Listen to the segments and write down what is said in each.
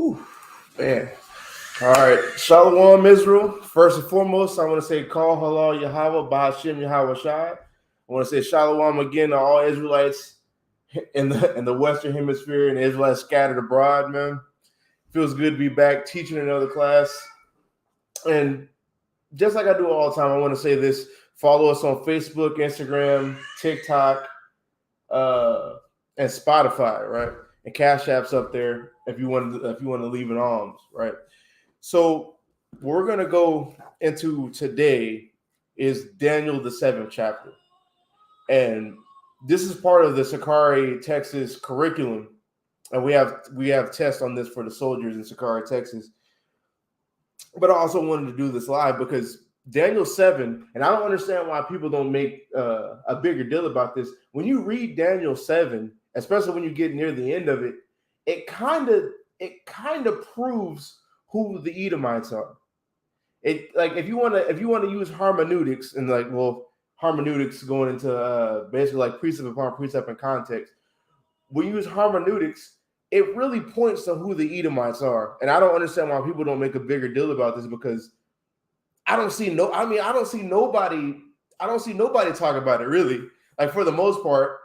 Whew, man. All right. Shalom, Israel. First and foremost, I want to say call halal Yahweh, Ba'ashem Yahweh Shai. I want to say shalom again to all Israelites in the Western Hemisphere and the Israelites scattered abroad, man. Feels good to be back teaching another class. And just like I do all the time, I want to say this. Follow us on Facebook, Instagram, TikTok, and Spotify, right? And Cash App's up there if you want to leave an alms, right? So we're gonna go into today is Daniel the 7th chapter, and this is part of the Sakari, Texas curriculum, and we have tests on this for the soldiers in Sakari, Texas. But I also wanted to do this live because Daniel 7, and I don't understand why people don't make a bigger deal about this. When you read Daniel 7, especially when you get near the end of it, it kind of proves who the Edomites are. It like if you want to use hermeneutics and hermeneutics going into basically like precept upon precept and context. When you use hermeneutics, it really points to who the Edomites are, and I don't understand why people don't make a bigger deal about this because I don't see nobody talk about it really. Like for the most part,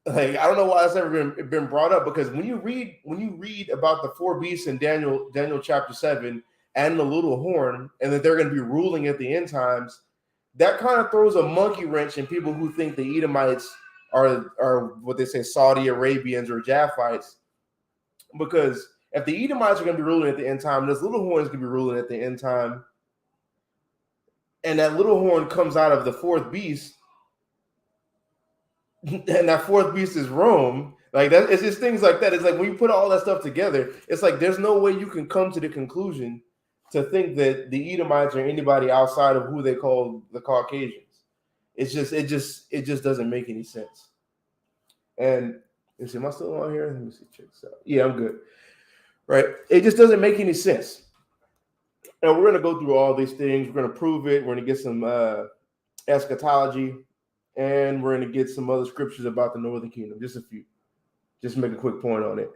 like I don't know why it's ever been brought up because when you read about the four beasts in Daniel chapter 7 and the little horn, and that they're going to be ruling at the end times, that kind of throws a monkey wrench in people who think the Edomites are what they say Saudi Arabians or Japhites. Because if the Edomites are going to be ruling at the end time, this little horn is going to be ruling at the end time, and that little horn comes out of the fourth beast, and that fourth beast is Rome. Like that, it's just things like that. It's like when you put all that stuff together, it's like there's no way you can come to the conclusion to think that the Edomites are anybody outside of who they call the Caucasians. It just doesn't make any sense. And let's see, am I still on here? Let me see, check this out. Yeah, I'm good. Right? It just doesn't make any sense. And we're going to go through all these things. We're going to prove it. We're going to get some eschatology, and we're going to get some other scriptures about the northern kingdom. Just a few. Just make a quick point on it.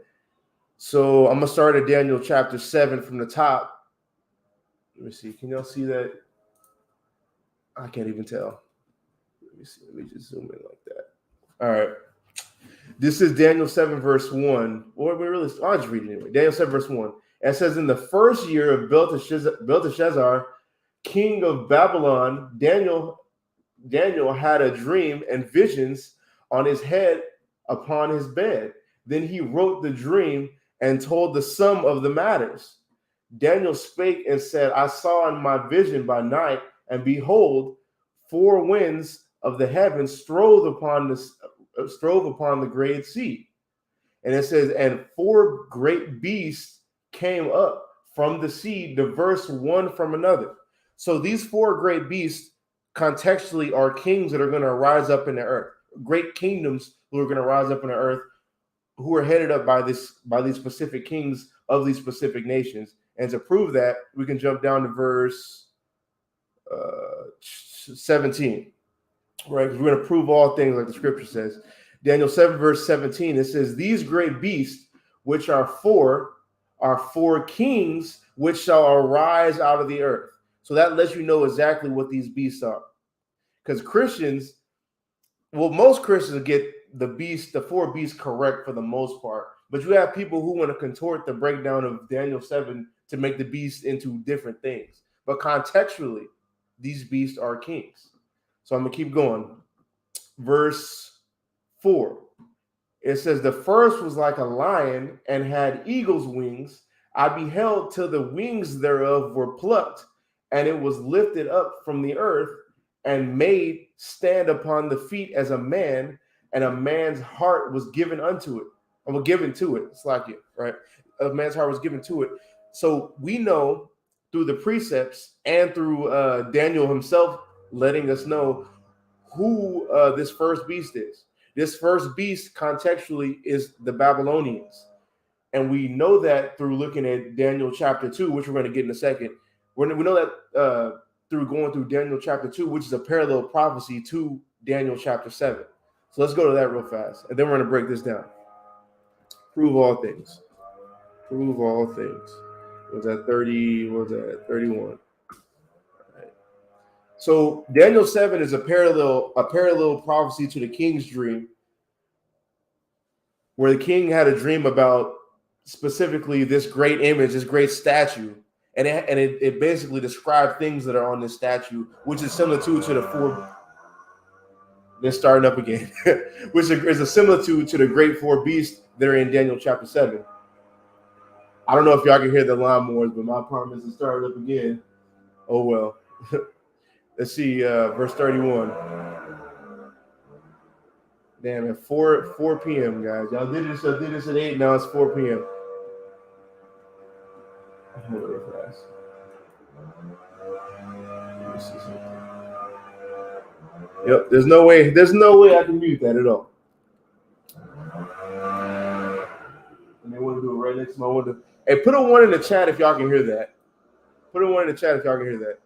So I'm going to start at Daniel chapter 7 from the top. Let me see. Can y'all see that? I can't even tell. Let me see. Let me just zoom in like that. All right. This is Daniel 7, verse 1. I'll just read it anyway. Daniel 7, verse 1. It says, in the first year of Belteshazzar, king of Babylon, Daniel had a dream and visions on his head upon his bed. Then he wrote the dream and told the sum of the matters. Daniel spake and said, I saw in my vision by night, and behold, four winds of the heavens strove upon the great sea. And it says, and four great beasts came up from the sea, diverse one from another. So these four great beasts contextually are kings that are going to rise up in the earth, great kingdoms who are going to rise up in the earth, who are headed up by these specific kings of these specific nations. And to prove that, we can jump down to verse 17. Right, we're going to prove all things like the scripture says. Daniel 7, verse 17, it says, these great beasts, which are four kings, which shall arise out of the earth. So that lets you know exactly what these beasts are. Because most Christians get the four beasts correct for the most part. But you have people who want to contort the breakdown of Daniel 7 to make the beasts into different things. But contextually, these beasts are kings. So I'm going to keep going. Verse 4. It says, the first was like a lion and had eagle's wings. I beheld till the wings thereof were plucked, and it was lifted up from the earth and made stand upon the feet as a man, and a man's heart was given unto it. Or given to it. It's like it, right? A man's heart was given to it. So we know through the precepts and through Daniel himself letting us know who this first beast is. This first beast contextually is the Babylonians. And we know that through looking at Daniel chapter 2, which we're going to get in a second. We know that through going through Daniel chapter 2, which is a parallel prophecy to Daniel chapter 7. So let's go to that real fast. And then we're going to break this down. Prove all things. Prove all things. Was that 30? What was that 31? Right. So Daniel 7 is a parallel prophecy to the king's dream, where the king had a dream about specifically this great image, this great statue, and it basically described things that are on this statue, which is similar to the four. They're starting up again, which is a similitude to the great four beasts that are in Daniel chapter 7. I don't know if y'all can hear the lawnmowers, but my apartment is starting up again. Oh well. Let's see, verse 31. Damn, at 4 p.m., guys. Y'all did this at 8, now it's 4 p.m. Yep, there's no way I can mute that at all. And they want to do it right next to my window. Hey, put a 1 in the chat if y'all can hear that. Put a 1 in the chat if y'all can hear that.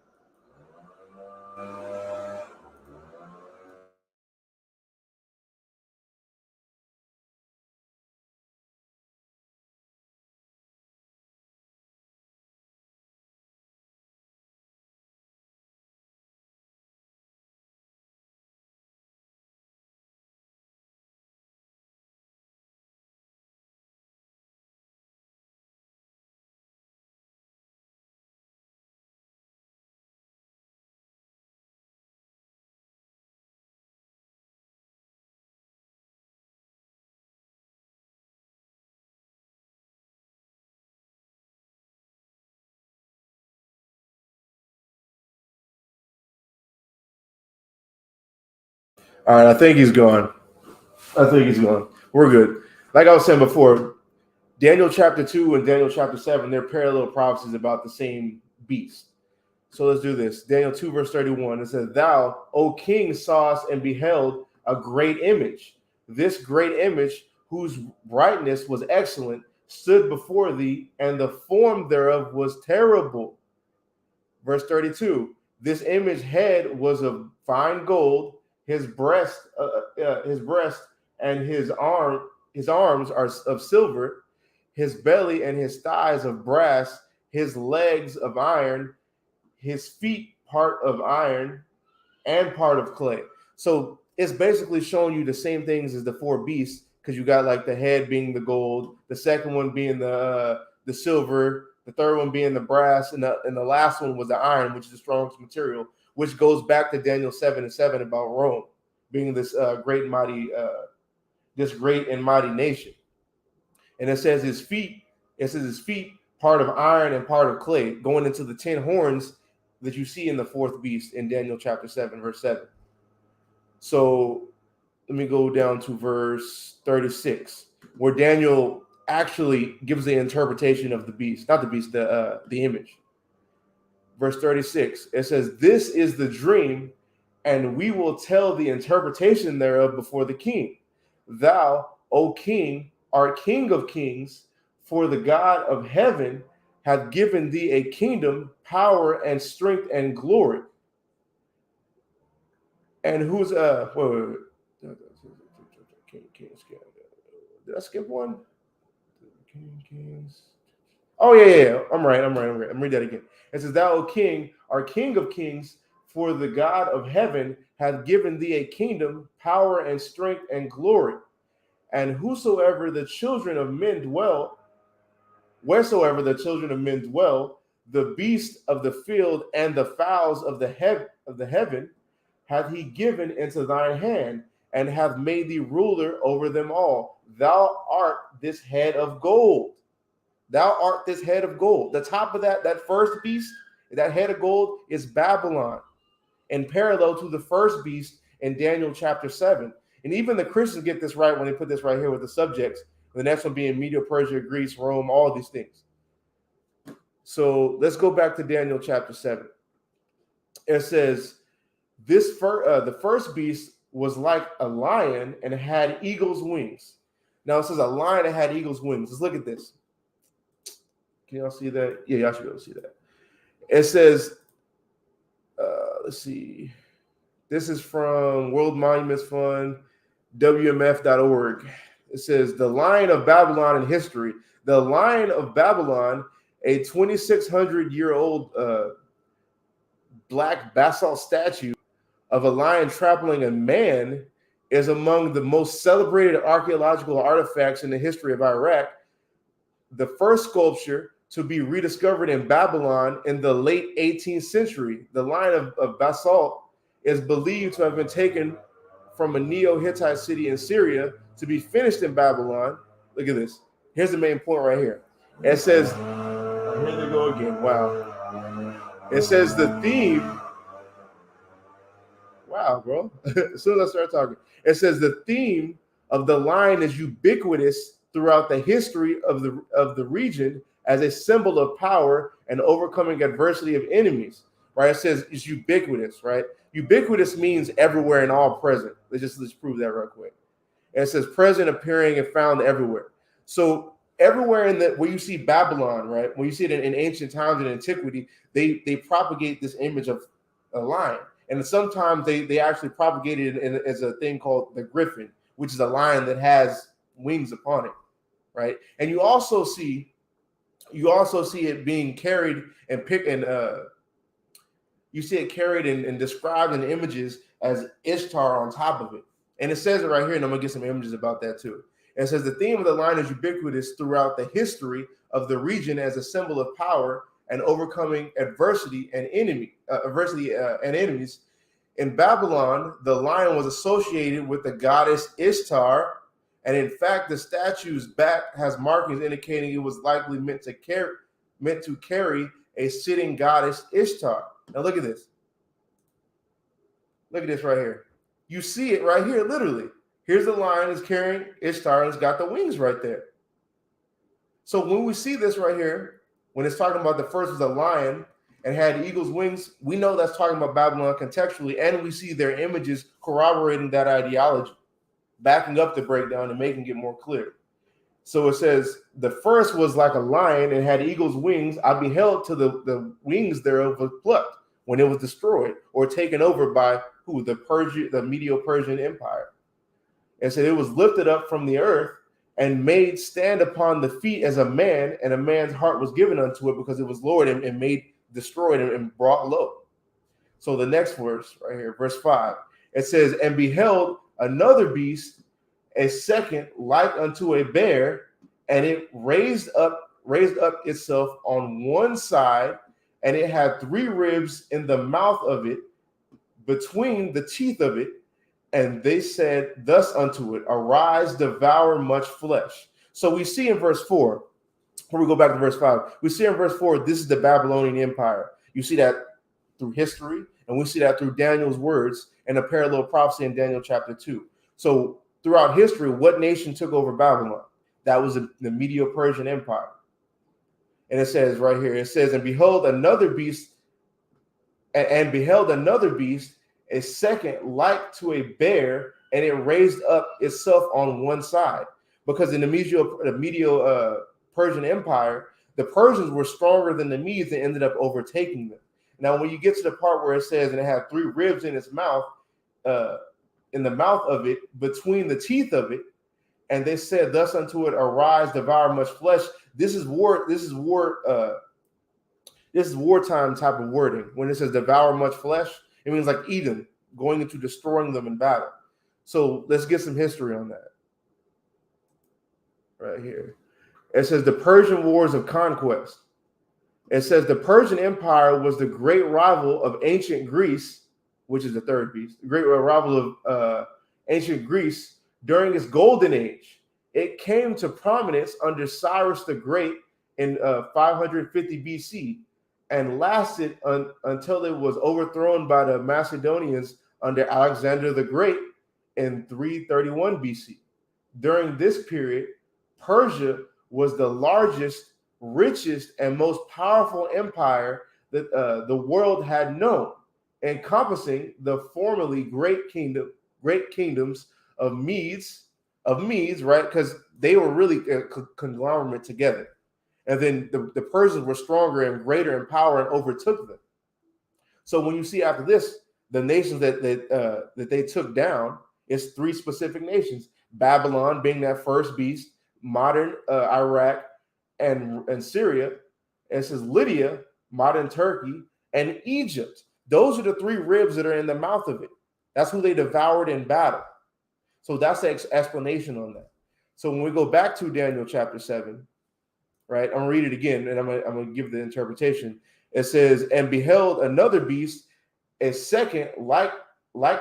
All right, I think he's gone. We're good. Like I was saying before, Daniel chapter 2 and Daniel chapter 7, they're parallel prophecies about the same beast. So let's do this. Daniel 2, verse 31. It says, Thou, O king, sawest and beheld a great image. This great image, whose brightness was excellent, stood before thee, and the form thereof was terrible. Verse 32. This image head was of fine gold, his breast and his arms are of silver, his belly and his thighs of brass, his legs of iron, his feet part of iron and part of clay. So it's basically showing you the same things as the four beasts, because you got like the head being the gold, the second one being the silver, the third one being the brass, and the last one was the iron, which is the strongest material, which goes back to Daniel 7:7 about Rome being this great and mighty nation. And it says his feet part of iron and part of clay, going into the 10 horns that you see in the fourth beast in Daniel chapter 7, verse 7. So let me go down to verse 36, where Daniel actually gives the interpretation of the beast, not the beast, the image. Verse 36, it says, This is the dream, and we will tell the interpretation thereof before the king. Thou, O king, art king of kings, for the God of heaven hath given thee a kingdom, power, and strength, and glory. And who's Did I skip one? Kings. Oh yeah. I'm right. I'm read that again. It says, Thou, O king, art king of kings, for the God of heaven hath given thee a kingdom, power, and strength, and glory. And wheresoever the children of men dwell, the beasts of the field and the fowls of the heaven hath he given into thine hand, and hath made thee ruler over them all. Thou art this head of gold. The top of that first beast, that head of gold, is Babylon, in parallel to the first beast in Daniel chapter 7. And even the Christians get this right when they put this right here with the subjects. The next one being Medo-Persia, Greece, Rome, all these things. So let's go back to Daniel chapter 7. It says, the first beast was like a lion and had eagle's wings. Now it says a lion that had eagle's wings. Let's look at this. Can y'all see that? Yeah, y'all should be able to see that. It says, let's see. This is from World Monuments Fund, WMF.org. It says the Lion of Babylon in history. The Lion of Babylon, a 2,600-year-old black basalt statue of a lion trampling a man, is among the most celebrated archaeological artifacts in the history of Iraq. The first sculpture to be rediscovered in Babylon in the late 18th century. The Lion of basalt is believed to have been taken from a Neo-Hittite city in Syria to be finished in Babylon. Look at this. Here's the main point right here. It says, here they go again. Wow. It says the theme. Wow, bro. As soon as I start talking, it says the theme of the lion is ubiquitous throughout the history of the region as a symbol of power and overcoming adversity of enemies. Right? It says it's ubiquitous, right? Ubiquitous means everywhere and all present. Let's prove that real quick. And it says present, appearing, and found everywhere. So everywhere in where you see Babylon, right? When you see it in ancient times and antiquity, they propagate this image of a lion. And sometimes they actually propagate it as a thing called the griffin, which is a lion that has wings upon it, right? And you also see it being carried and picked and you see it carried and described in images as Ishtar on top of it. And it says it right here, and I'm going to get some images about that too. It says the theme of the lion is ubiquitous throughout the history of the region as a symbol of power and overcoming adversity and enemies. In Babylon, the lion was associated with the goddess Ishtar, and in fact, the statue's back has markings indicating it was likely meant to carry a sitting goddess Ishtar. Now look at this. Look at this right here. You see it right here, literally. Here's the lion is carrying Ishtar, and it's got the wings right there. So when we see this right here, when it's talking about the first was a lion and had eagle's wings, we know that's talking about Babylon contextually, and we see their images corroborating that ideology, backing up the breakdown and making it more clear. So it says, the first was like a lion and had eagle's wings. I beheld till the wings thereof was plucked when it was destroyed or taken over by who? The Medo-Persian Empire. And said it was lifted up from the earth and made stand upon the feet as a man, and a man's heart was given unto it because it was lowered and made destroyed and brought low. So the next verse right here, verse 5, it says, and beheld another beast, a second like unto a bear, and it raised up itself on one side, and it had 3 ribs in the mouth of it, between the teeth of it. And they said thus unto it, arise, devour much flesh. So we see in verse 4, before we go back to verse 5, we see in verse 4, this is the Babylonian Empire. You see that through history, and we see that through Daniel's words and a parallel prophecy in Daniel chapter 2. So throughout history, what nation took over Babylon? That was the Medo-Persian Empire. And it says right here, it says, and beheld another beast, a second like to a bear, and it raised up itself on one side. Because in the Medo-Persian Empire, the Persians were stronger than the Medes and ended up overtaking them. Now, when you get to the part where it says, and it had 3 ribs in its mouth, in the mouth of it, between the teeth of it, and they said thus unto it, arise, devour much flesh. This is wartime type of wording. When it says devour much flesh, it means like Edom, going into destroying them in battle. So let's get some history on that. Right here. It says the Persian Wars of Conquest. It says the Persian Empire was the great rival of ancient Greece, which is the third beast, the great rival of ancient Greece during its golden age. It came to prominence under Cyrus the Great in 550 BC and lasted until it was overthrown by the Macedonians under Alexander the Great in 331 BC. During this period, Persia was the largest, richest, and most powerful empire that the world had known, encompassing the formerly great kingdoms of Medes, right? Because they were really a conglomerate together. And then the Persians were stronger and greater in power and overtook them. So when you see after this, the nations that they took down is 3 specific nations. Babylon being that first beast, modern Iraq and Syria. And it says Lydia, modern Turkey, and Egypt. Those are the three ribs that are in the mouth of it. That's who they devoured in battle. So that's the explanation on that. So when we go back to Daniel chapter 7, right, I'm going to read it again, and I'm going to give the interpretation. It says, and beheld another beast, a second like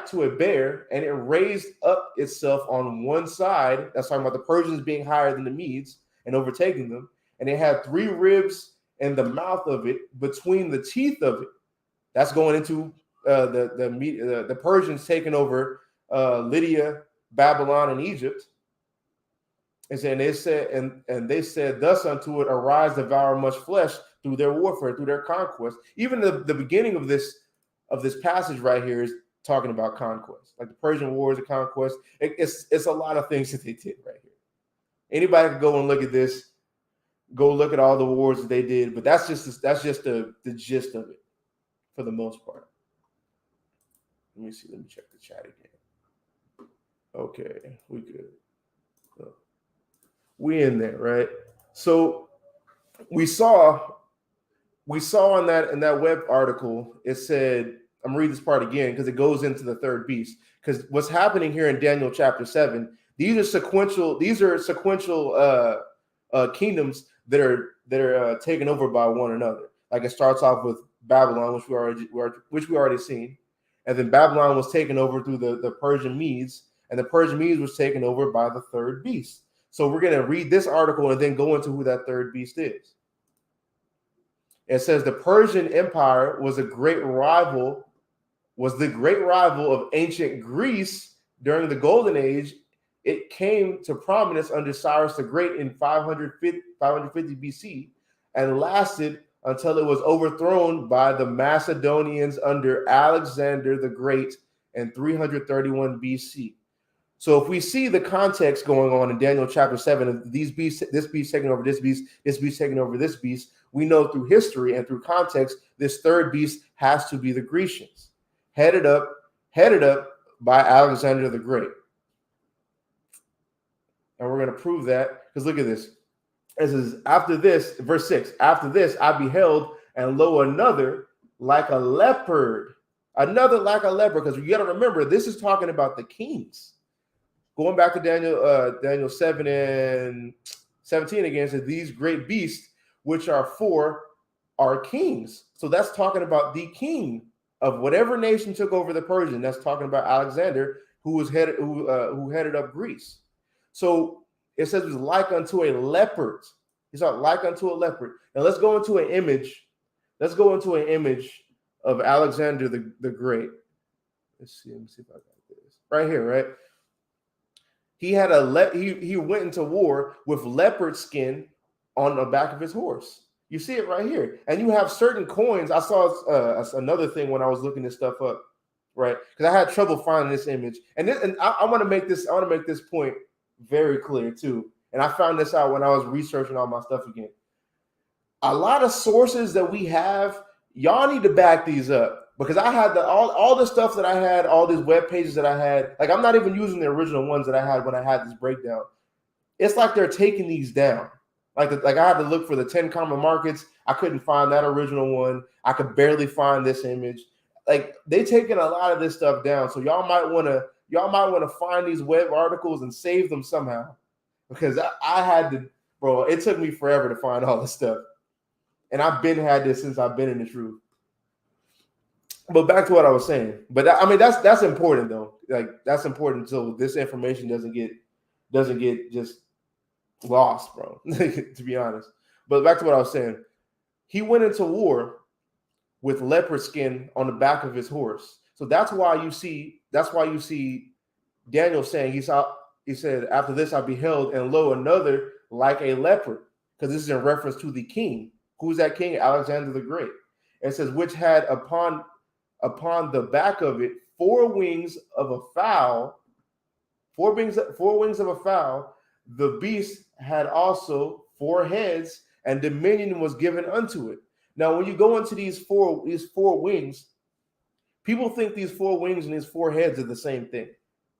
to a bear, and it raised up itself on one side. That's talking about the Persians being higher than the Medes and overtaking them. And it had three ribs in the mouth of it, between the teeth of it. That's going into the Persians taking over Lydia, Babylon, and Egypt. And they said, and they said thus unto it, arise, devour much flesh, through their warfare, through their conquest. Even the beginning of this passage right here is talking about conquest. Like the Persian War is a conquest. It's a lot of things that they did right here. Anybody can go and look at this, go look at all the wars that they did, but that's just the gist of it for the most part. Let me see. Let me check the chat again. Okay, we good. We in there, right? So we saw in that web article, it said, I'm gonna read this part again because it goes into the third beast. Because what's happening here in Daniel chapter 7, these are sequential kingdoms that are taken over by one another. Like it starts off with Babylon, which we already seen, and then Babylon was taken over through the Persian Medes, and the Persian Medes was taken over by the third beast. So we're going to read this article and then go into who that third beast is. It says the Persian Empire was the great rival of ancient Greece during the Golden Age. It came to prominence under Cyrus the Great in 550 BC and lasted until it was overthrown by the Macedonians under Alexander the Great in 331 BC. So if we see the context going on in Daniel chapter 7 of these beasts, this beast taking over this beast taking over this beast, we know through history and through context, this third beast has to be the Grecians, headed up by Alexander the Great. And we're going to prove that because look at this. It says, after this, verse 6, after this I beheld, and lo, another like a leopard. Another like a leopard, because you got to remember, this is talking about the kings. Going back to Daniel 7 and 17 again, says these great beasts, which are four, are kings. So that's talking about the king of whatever nation took over the Persian. That's talking about Alexander, who headed up Greece. So it says it was like unto a leopard. It's not like unto a leopard. Now let's go into an image. Let's go into an image of Alexander the Great. Let's see. Let me see if I got this right here. Right. He had he went into war with leopard skin on the back of his horse. You see it right here, and you have certain coins. I saw another thing when I was looking this stuff up, right? Because I had trouble finding this image, and I want to make this point very clear too. And I found this out when I was researching all my stuff again. A lot of sources that we have, y'all need to back these up. Because I had all the stuff that I had, all these web pages that I had, like I'm not even using the original ones that I had when I had this breakdown. It's like they're taking these down. Like I had to look for the 10 common markets. I couldn't find that original one. I could barely find this image. Like they taking a lot of this stuff down. So y'all might want to find these web articles and save them somehow. Because I had to, bro, it took me forever to find all this stuff. And I've been had this since I've been in this room. But back to what I was saying. But I mean, that's important though. Like that's important so this information doesn't get just lost, bro. To be honest. But back to what I was saying. He went into war with leopard skin on the back of his horse. So that's why you see Daniel saying he said, after this I beheld, and lo, another like a leopard, because this is in reference to the king. Who's that king? Alexander the Great. It says, which had upon the back of it four wings of a fowl. Four wings of a fowl. The beast had also four heads, and dominion was given unto it. Now, when you go into these four wings, people think these four wings and these four heads are the same thing,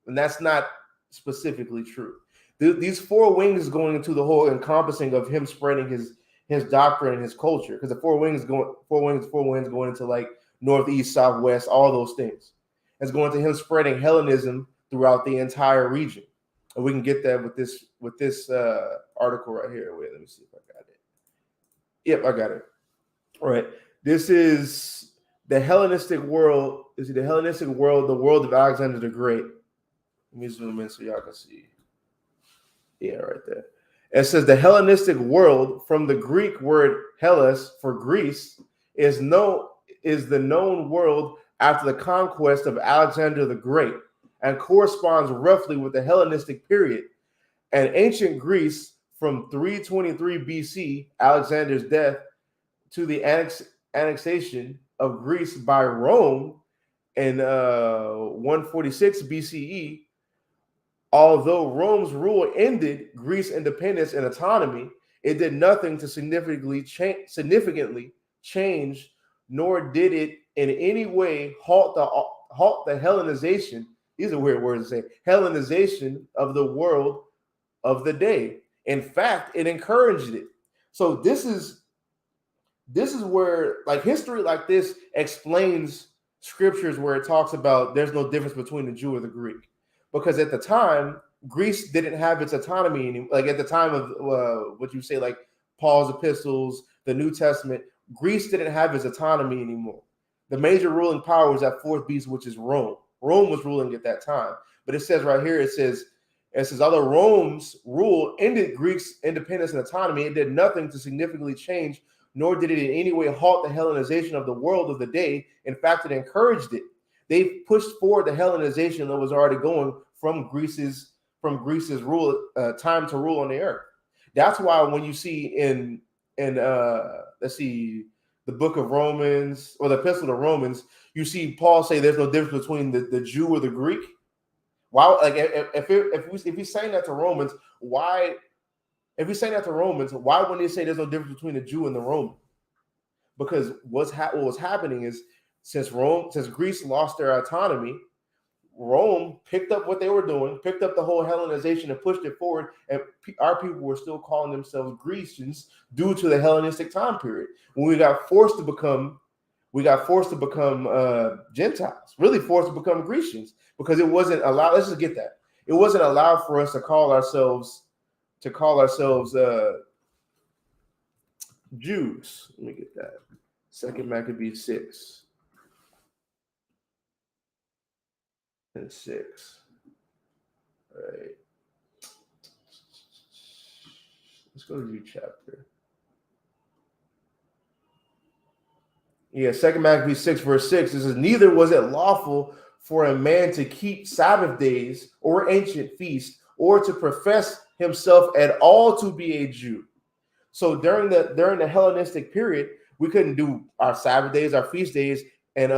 and that's not specifically true. These four wings going into the whole encompassing of him spreading his doctrine and his culture, because the four winds going into like northeast, southwest, all those things. It's going to him spreading Hellenism throughout the entire region. And we can get that with this article right here. Wait, let me see if I got it. Yep, I got it. All right. This is the Hellenistic world. Is it the Hellenistic world, the world of Alexander the Great? Let me zoom in so y'all can see. Yeah, right there. It says the Hellenistic world, from the Greek word Hellas for Greece, is the known world after the conquest of Alexander the Great, and corresponds roughly with the Hellenistic period. And ancient Greece from 323 BC, Alexander's death, to the annexation of Greece by Rome in 146 BCE. Although Rome's rule ended Greece's independence and autonomy, it did nothing to significantly change, nor did it in any way halt the Hellenization. These are weird words to say. Hellenization of the world of the day. In fact, it encouraged it. So this is where, like, history like this explains scriptures where it talks about there's no difference between the Jew or the Greek. Because at the time, Greece didn't have its autonomy anymore. Like at the time of what you say, like Paul's epistles, the New Testament, Greece didn't have its autonomy anymore. The major ruling power was that fourth beast, which is Rome. Rome was ruling at that time. But it says right here, it says, although Rome's rule ended Greece's independence and autonomy, it did nothing to significantly change, nor did it in any way halt the Hellenization of the world of the day. In fact, it encouraged it. They pushed forward the Hellenization that was already going from Greece's rule, time to rule on the earth. That's why when you see in let's see, the book of Romans or the epistle to Romans, you see Paul say there's no difference between the Jew or the Greek. Why? Like if he's saying that to Romans, why? If he's saying that to Romans, why wouldn't he say there's no difference between the Jew and the Roman? Because what was happening is, since Greece lost their autonomy, Rome picked up what they were doing, picked up the whole Hellenization and pushed it forward, and our people were still calling themselves Grecians due to the Hellenistic time period. When we got forced to become Gentiles, really forced to become Grecians, because it wasn't allowed. Let's just get that. It wasn't allowed for us to call ourselves Jews. Let me get that. 2 Maccabees 6. And 6. All right. Let's go to new chapter. Yeah, 2 Maccabees 6, verse 6. It says, neither was it lawful for a man to keep Sabbath days or ancient feasts, or to profess himself at all to be a Jew. So during the Hellenistic period, we couldn't do our Sabbath days, our feast days, and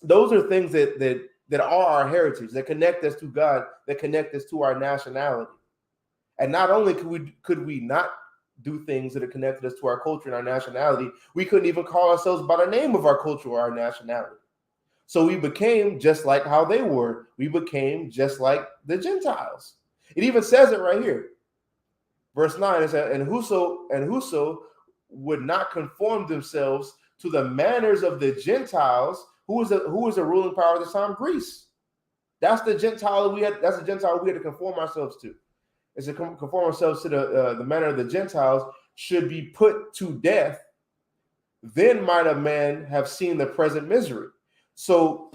those are things that are our heritage, that connect us to God, that connect us to our nationality. And not only could we not do things that are connected us to our culture and our nationality, we couldn't even call ourselves by the name of our culture or our nationality. So we became just like how they were. We became just like the Gentiles. It even says it right here. Verse 9, it says, and whoso would not conform themselves to the manners of the Gentiles, who was the ruling power at the time? Greece. That's the Gentile we had. That's the Gentile we had to conform ourselves to. Is to conform ourselves to the manner of the Gentiles, should be put to death. Then might a man have seen the present misery. So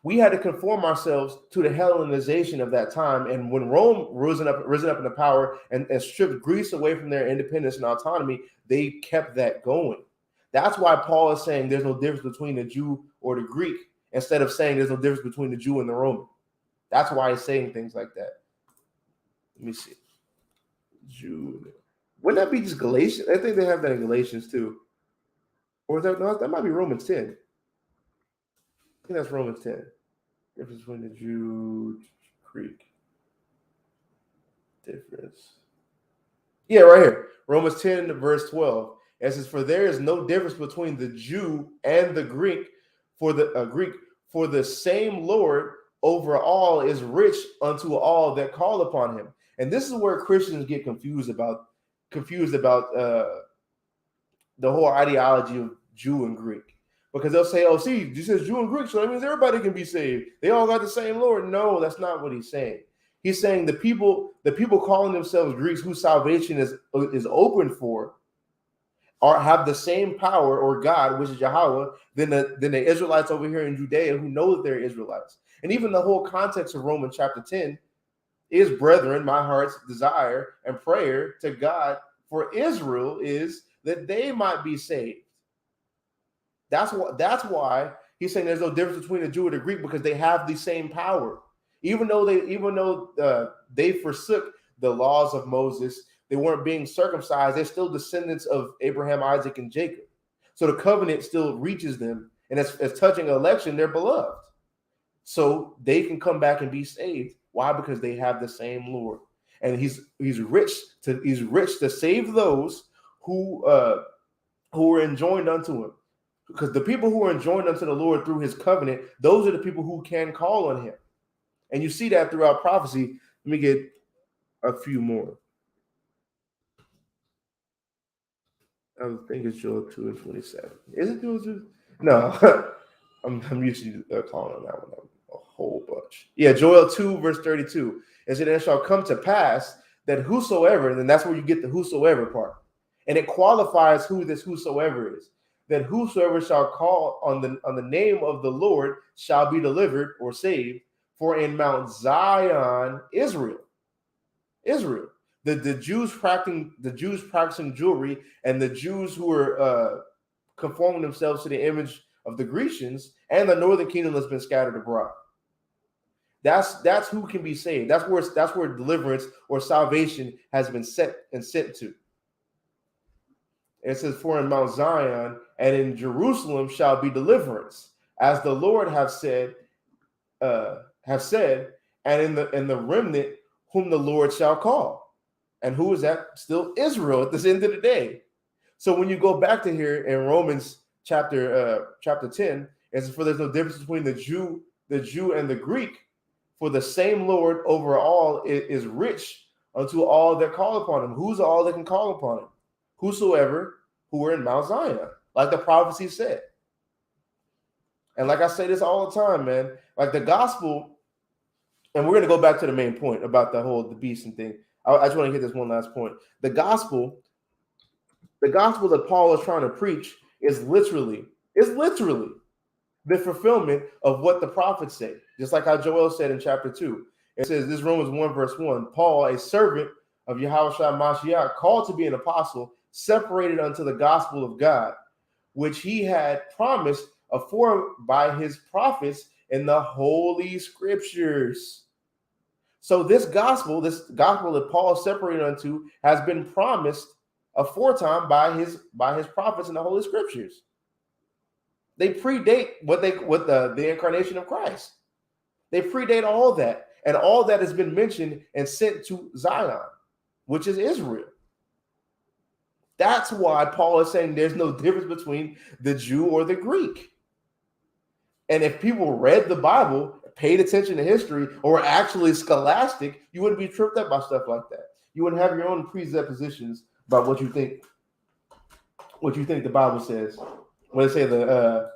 we had to conform ourselves to the Hellenization of that time. And when Rome risen up into power and stripped Greece away from their independence and autonomy, they kept that going. That's why Paul is saying there's no difference between the Jew or the Greek, instead of saying there's no difference between the Jew and the Roman. That's why he's saying things like that. Let me see. Jew. Wouldn't that be just Galatians? I think they have that in Galatians too. Or is that, no, that might be Romans 10. I think that's Romans 10. Difference between the Jew, Greek. Difference. Yeah, right here. Romans 10, verse 12. It says, for there is no difference between the Jew and the Greek, for the same Lord over all is rich unto all that call upon him. And this is where Christians get confused about the whole ideology of Jew and Greek. Because they'll say, oh, see, he says Jew and Greek, so that means everybody can be saved. They all got the same Lord. No, that's not what he's saying. He's saying the people calling themselves Greeks, whose salvation is open for, have the same power or God, which is Yahweh, than the Israelites over here in Judea who know that they're Israelites. And even the whole context of Romans chapter 10 is, brethren, my heart's desire and prayer to God for Israel is that they might be saved. That's why he's saying there's no difference between a Jew and a Greek, because they have the same power. Even though they forsook the laws of Moses, they weren't being circumcised, they're still descendants of Abraham, Isaac, and Jacob. So the covenant still reaches them, and as touching election, they're beloved. So they can come back and be saved. Why? Because they have the same Lord. And he's rich to save those who are enjoined unto him. Because the people who are enjoined unto the Lord through his covenant, those are the people who can call on him. And you see that throughout prophecy. Let me get a few more. I think it's Joel 2:27. Is it Joel 2? No, I'm usually calling on that one a whole bunch. Yeah, Joel 2 verse 32. It said, "And it shall come to pass that whosoever," and then that's where you get the whosoever part, and it qualifies who this whosoever is. That whosoever shall call on the name of the Lord shall be delivered or saved. For in Mount Zion, Israel, the Jews practicing jewelry, and the Jews who were conforming themselves to the image of the Grecians, and the northern kingdom that's been scattered abroad. That's who can be saved. That's where deliverance or salvation has been set and sent to. It says, "For in Mount Zion and in Jerusalem shall be deliverance, as the Lord have said, and in the remnant whom the Lord shall call." And who is that? Still Israel at this end of the day. So when you go back to here in Romans chapter 10, it says, "For there's no difference between the Jew and the Greek, for the same Lord over all is rich unto all that call upon him." Who's all that can call upon him? Whosoever who are in Mount Zion, like the prophecy said. And like I say this all the time, man, like the gospel, and we're going to go back to the main point about the beast and thing. I just want to hit this one last point. The gospel that Paul is trying to preach is literally the fulfillment of what the prophets say. Just like how Joel said in chapter 2. It says, this Romans 1 verse 1, "Paul, a servant of Yahushua Mashiach, called to be an apostle, separated unto the gospel of God, which he had promised afore by his prophets in the holy scriptures." So this gospel that Paul is separated unto, has been promised aforetime by his prophets in the holy scriptures. They predate the incarnation of Christ. They predate all that, and all that has been mentioned and sent to Zion, which is Israel. That's why Paul is saying there's no difference between the Jew or the Greek. And if people read the Bible, paid attention to history, or were actually scholastic, you wouldn't be tripped up by stuff like that. You wouldn't have your own presuppositions about what you think the Bible says. When they say the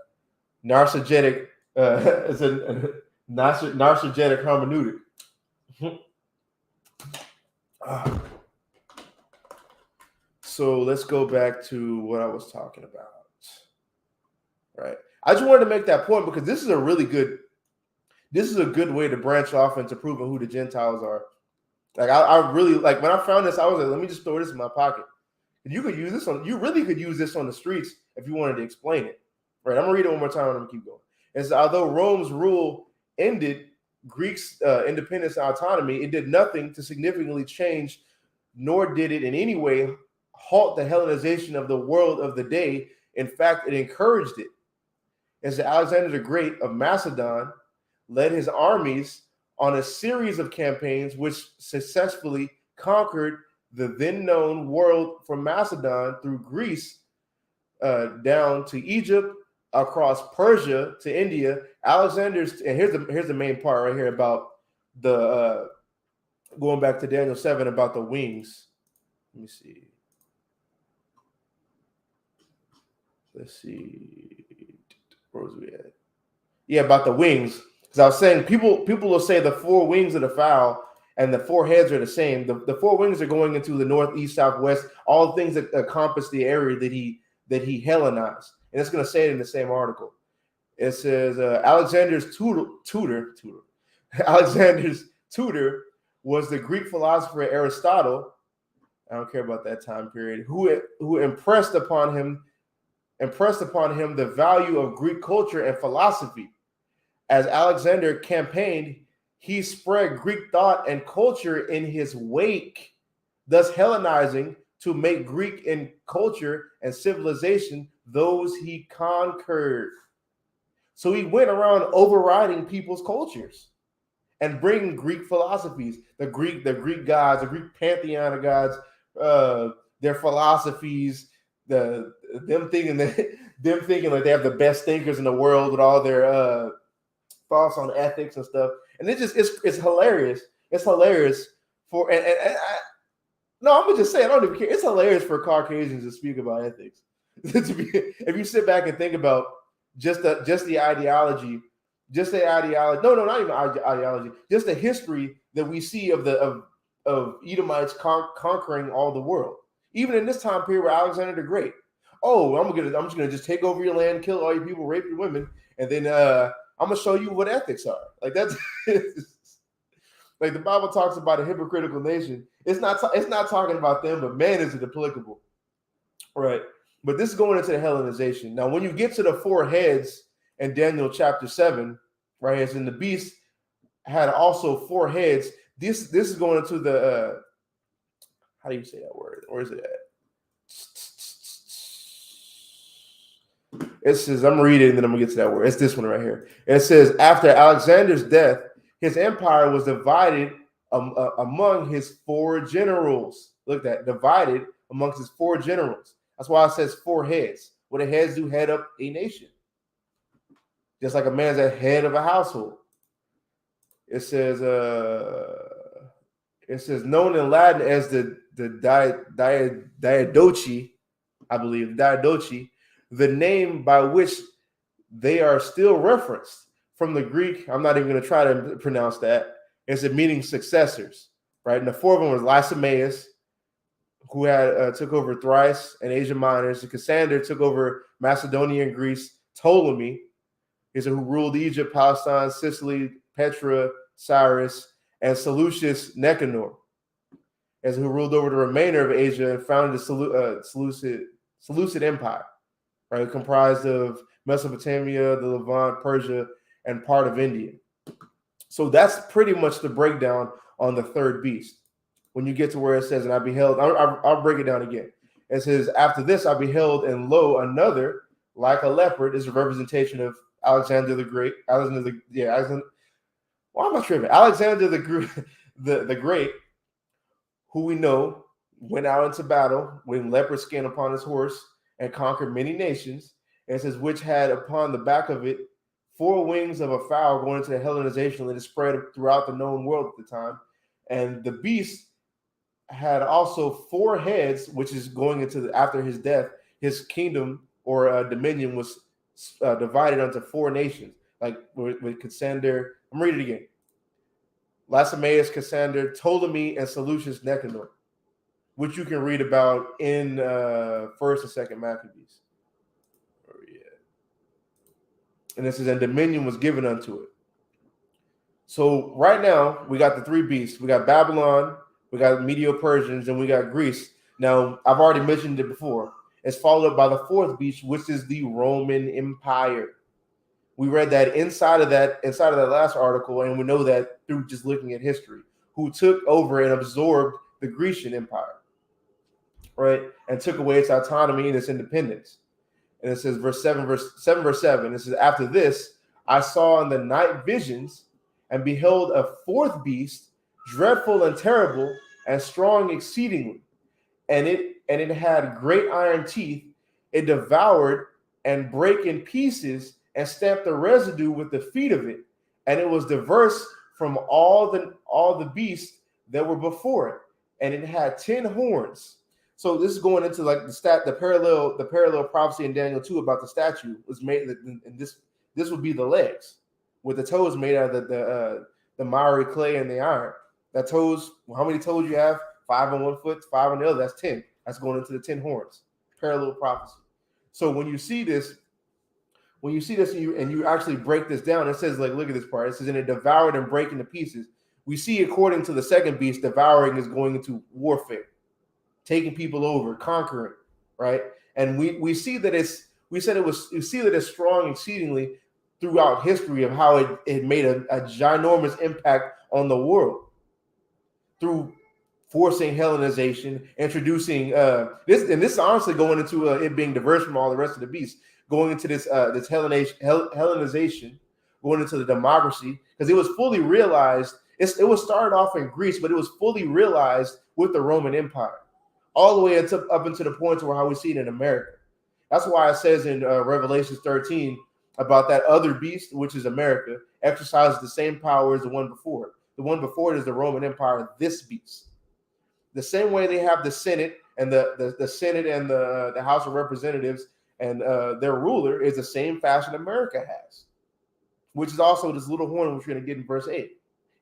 narcissistic it's a narcissistic hermeneutic. So let's go back to what I was talking about. Right. I just wanted to make that point because this is a good way to branch off into proving who the Gentiles are. Like I really like when I found this, I was like, let me just throw this in my pocket. You really could use this on the streets if you wanted to explain it. Right. I'm gonna read it one more time and I'm gonna keep going. It's although Rome's rule ended Greeks' independence and autonomy, it did nothing to significantly change, nor did it in any way halt the Hellenization of the world of the day. In fact, it encouraged it. As Alexander the Great of Macedon led his armies on a series of campaigns which successfully conquered the then known world from Macedon through Greece down to Egypt, across Persia to India, Alexander's, and here's the main part right here about the going back to Daniel 7 about the wings. Let me see. Let's see. Where was we at? Yeah, about the wings. Because I was saying people will say the four wings of the fowl and the four heads are the same. The four wings are going into the north, east, south, west, all things that encompass the area that he Hellenized. And it's going to say it in the same article. It says Alexander's tutor Alexander's tutor was the Greek philosopher Aristotle. I don't care about that time period. Who impressed upon him the value of Greek culture and philosophy. As Alexander campaigned, he spread Greek thought and culture in his wake, thus Hellenizing to make Greek in culture and civilization those he conquered. So he went around overriding people's cultures and bringing Greek philosophies, the Greek gods, the Greek pantheon of gods, their philosophies, them thinking like they have the best thinkers in the world with all their thoughts on ethics and stuff. And it's hilarious. It's hilarious for no, I'm gonna just say I don't even care. It's hilarious for Caucasians to speak about ethics. If you sit back and think about just the ideology, no, not even ideology, just the history that we see of Edomites conquering all the world. Even in this time period where Alexander the Great, I'm just gonna just take over your land, kill all your people, rape your women, and then I'm gonna show you what ethics are. Like that's like the Bible talks about a hypocritical nation. It's not talking about them, but man, is it applicable, right? But this is going into the Hellenization. Now, when you get to the four heads in Daniel chapter 7, right, as in the beast had also four heads. This is going into the how do you say that word? Where is it at? It says, I'm reading and then I'm gonna get to that word. It's this one right here. It says, after Alexander's death, his empire was divided among his four generals. Look at that, divided amongst his four generals. That's why it says four heads. What the heads do head up a nation. Just like a man's a head of a household. It says known in Latin as the Diadochi, I believe, Diadochi, the name by which they are still referenced from the Greek. I'm not even going to try to pronounce that. It's a meaning successors, right? And the fourth one was Lysimaeus, who had took over Thrace and Asia Minor. So Cassander took over Macedonia and Greece. Ptolemy is who ruled Egypt, Palestine, Sicily, Petra, Cyrus, and Seleucus Nicanor, as who ruled over the remainder of Asia and founded the Seleucid Empire, right? Comprised of Mesopotamia, the Levant, Persia, and part of India. So that's pretty much the breakdown on the third beast. When you get to where it says, and I beheld, I'll break it down again. It says, after this I beheld, and lo, another like a leopard. Is a representation of Alexander the Great. Alexander, why am I tripping? Alexander the Great, who we know went out into battle with leopard skin upon his horse and conquered many nations. And it says, which had upon the back of it four wings of a fowl, going into the Hellenization that is spread throughout the known world at the time. And the beast had also four heads, which is going into after his death, his kingdom or dominion was divided into four nations, like with Cassander. I'm reading it again. Lysimaeus, Cassander, Ptolemy, and Seleucus Nicanor, which you can read about in First and Second Maccabees. And this is, and dominion was given unto it. So right now we got the three beasts. We got Babylon, we got Medo-Persians, and we got Greece. Now I've already mentioned it before. It's followed up by the fourth beast, which is the Roman Empire. We read that inside of that last article, and we know that through just looking at history, who took over and absorbed the Grecian Empire, right, and took away its autonomy and its independence. And it says, verse 7, it says, after this, I saw in the night visions and beheld a fourth beast, dreadful and terrible and strong exceedingly. And it had great iron teeth. It devoured and brake in pieces and stamped the residue with the feet of it, and it was diverse from all the beasts that were before it, and it had 10 horns. So this is going into like the parallel prophecy in Daniel 2 about the statue was made, and this would be the legs with the toes made out of the miry clay and the iron. That toes, how many toes you have? 5 on one foot, 5 on the other. That's 10. That's going into the 10 horns. Parallel prophecy. So when you see this and you actually break this down, it says, like, look at this part. It says, and it devoured and break into pieces. We see, according to the second beast, devouring is going into warfare, taking people over, conquering, right? And we see that it's strong exceedingly throughout history of how it made a ginormous impact on the world through forcing Hellenization, introducing this is honestly going into it being diverse from all the rest of the beasts, going into this Hellenization, going into the democracy, because it was fully realized. It was started off in Greece, but it was fully realized with the Roman Empire, all the way up into the point where how we see it in America. That's why it says in Revelation 13 about that other beast, which is America, exercises the same power as the one before it. The one before it is the Roman Empire, this beast. The same way they have the Senate and the Senate and the House of Representatives and their ruler is the same fashion America has, which is also this little horn which we're going to get in verse 8.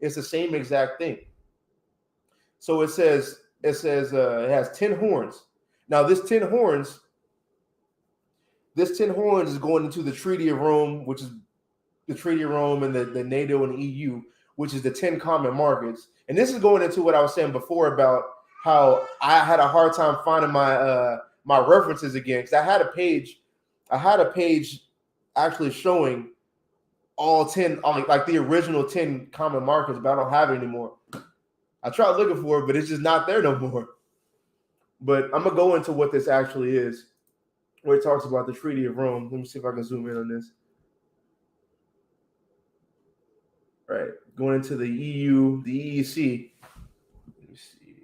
It's the same exact thing. So it says it has 10 horns. Now this 10 horns is going into the Treaty of Rome, which is the Treaty of Rome and the NATO and the EU, which is the 10 common markets. And this is going into what I was saying before about how I had a hard time finding my references again, because I had a page actually showing all 10, like the original 10 common markets, but I don't have it anymore. I tried looking for it, but it's just not there no more. But I'm gonna go into what this actually is, where it talks about the Treaty of Rome. Let me see if I can zoom in on this. Right, going into the EU, the EEC. Let me see.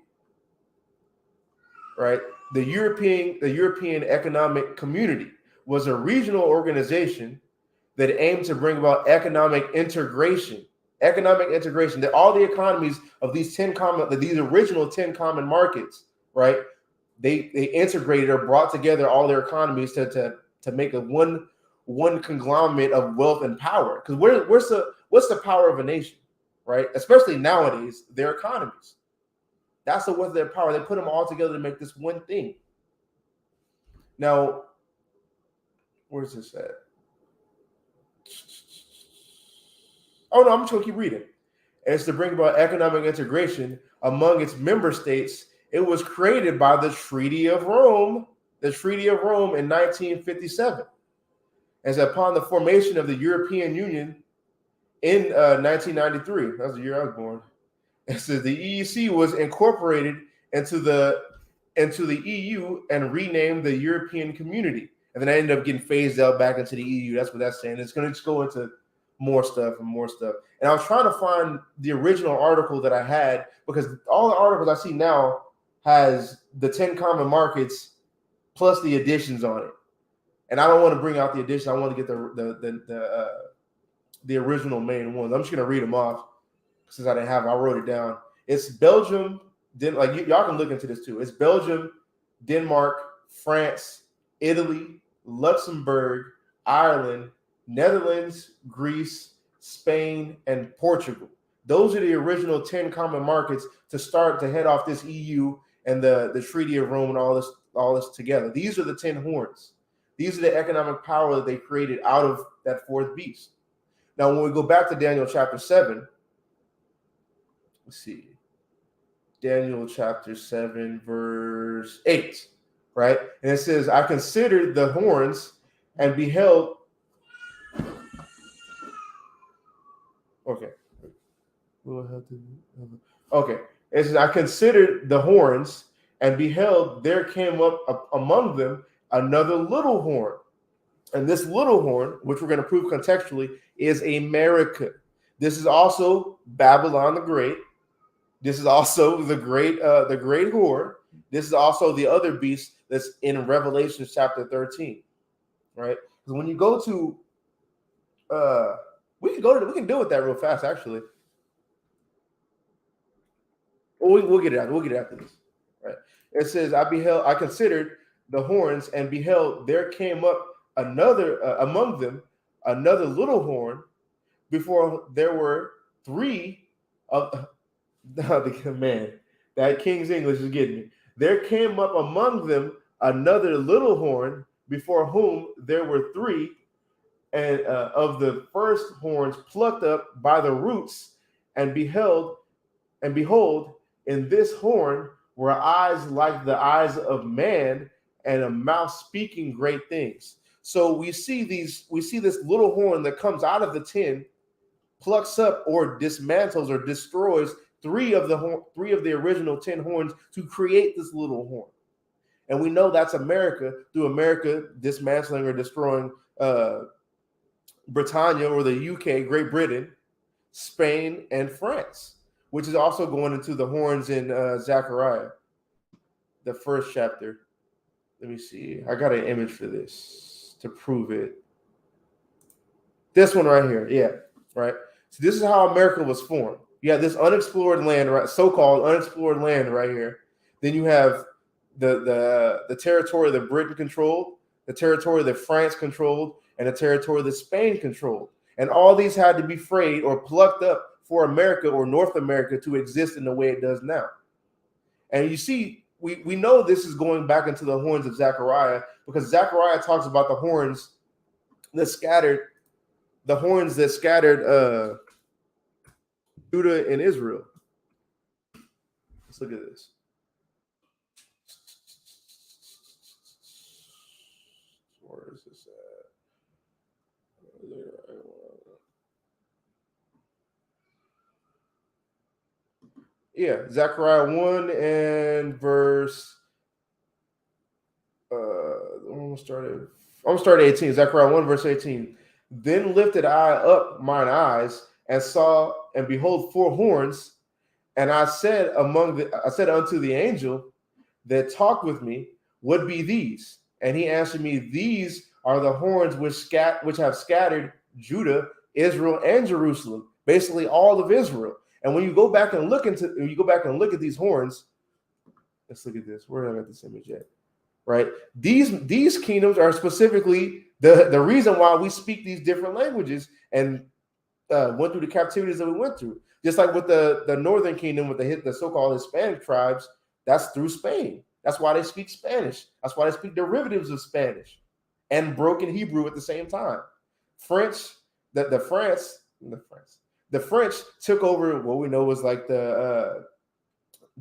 Right, the European Economic Community was a regional organization that aimed to bring about economic integration. That all the economies of these original 10 common markets, right? They integrated or brought together all their economies to make a one conglomerate of wealth and power. Because what's the power of a nation, right? Especially nowadays, their economies. That's the wealth of their power. They put them all together to make this one thing. Now, where's this at? Oh no, I'm just gonna keep reading. It's to bring about economic integration among its member states. It was created by the Treaty of Rome. The Treaty of Rome in 1957. As upon the formation of the European Union in 1993. That was the year I was born. It says the EEC was incorporated into the EU and renamed the European Community. And then I ended up getting phased out back into the EU. That's what that's saying. It's going to just go into more stuff. And I was trying to find the original article that I had, because all the articles I see now has the 10 common markets plus the additions on it. And I don't want to bring out the addition. I want to get the original main ones. I'm just going to read them off since I didn't have it. I wrote it down. It's Belgium. Y'all can look into this too. It's Belgium, Denmark, France, Italy, Luxembourg, Ireland, Netherlands, Greece, Spain, and Portugal. Those are the original 10 common markets to start to head off this EU and the Treaty of Rome and all this together. These are the 10 horns. These are the economic power that they created out of that fourth beast. Now, when we go back to Daniel chapter 7, let's see. Daniel chapter 7, verse 8, right? And it says, I considered the horns and beheld. Okay. Okay. It says, I considered the horns and beheld there came up among them another little horn. And this little horn, which we're going to prove contextually, is America. This is also Babylon the Great. This is also the great whore. This is also the other beast that's in Revelation chapter 13, right? Because when you go to We can deal with that real fast, actually. Well, we'll get it out. We'll get it after this. Right. It says, I considered the horns and beheld there came up another among them, another little horn, before there were three of the man. That King's English is getting me. There came up among them another little horn, before whom there were three, and of the first horns plucked up by the roots, and behold, in this horn were eyes like the eyes of man, and a mouth speaking great things. So we see this little horn that comes out of the 10, plucks up or dismantles or destroys three of the original 10 horns to create this little horn. And we know that's America, through America dismantling or destroying Britannia or the UK, Great Britain, Spain, and France, which is also going into the horns in Zechariah, the first chapter. Let me see. I got an image for this to prove it. This one right here. Yeah, right. So this is how America was formed. You have this unexplored land, right? So-called unexplored land right here. Then you have the territory that Britain controlled, the territory that France controlled, and the territory that Spain controlled. And all these had to be frayed or plucked up for America or North America to exist in the way it does now. And you see, we know this is going back into the horns of Zechariah, because Zechariah talks about the horns that scattered Judah and Israel. Let's look at this. Where is this at? Yeah, Zechariah 1 and verse. I'm starting 18. Zechariah 1 verse 18. Then lifted I up mine eyes and saw, and behold, 4 horns. And I said unto the angel that talked with me, what be these? And he answered me, these are the horns which have scattered Judah, Israel, and Jerusalem, basically all of Israel. And when you go back and look at these horns, let's look at this. Where did I get this image at? Right? These kingdoms are specifically the reason why we speak these different languages and went through the captivities that we went through. Just like with the northern kingdom, with the so-called Hispanic tribes, that's through Spain. That's why they speak Spanish. That's why they speak derivatives of Spanish and broken Hebrew at the same time. The French took over what we know was like the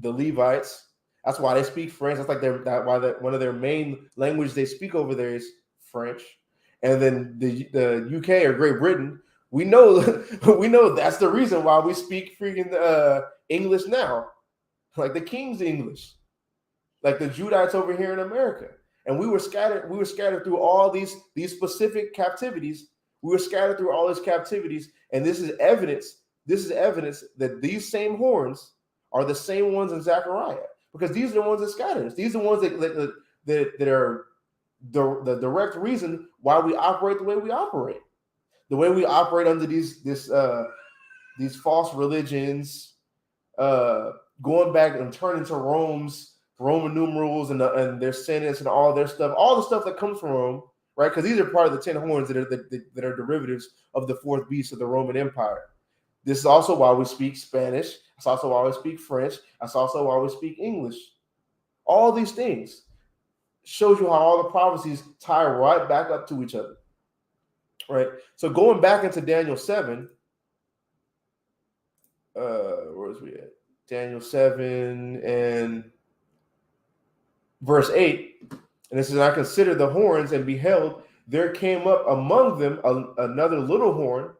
Levites. That's why they speak French. That's like one of their main languages they speak over there is French. And then the UK or Great Britain, we know that's the reason why we speak freaking English now, like the King's English, like the Judites over here in America. And we were scattered through all these specific captivities. We were scattered through all these captivities, and this is evidence that these same horns are the same ones in Zechariah, because these are the ones that scattered us. These are the ones that are the direct reason why we operate the way we operate. The way we operate under these false religions, going back and turning to Roman numerals and their sentence and all their stuff, all the stuff that comes from Rome, right? Because these are part of the 10 horns that are derivatives of the 4th beast of the Roman Empire. This is also why we speak Spanish. That's also why we speak French. That's also why we speak English. All these things shows you how all the prophecies tie right back up to each other. Right. So going back into Daniel 7, where is we at? Daniel 7 and verse 8. And this is, I considered the horns and beheld there came up among them another little horn,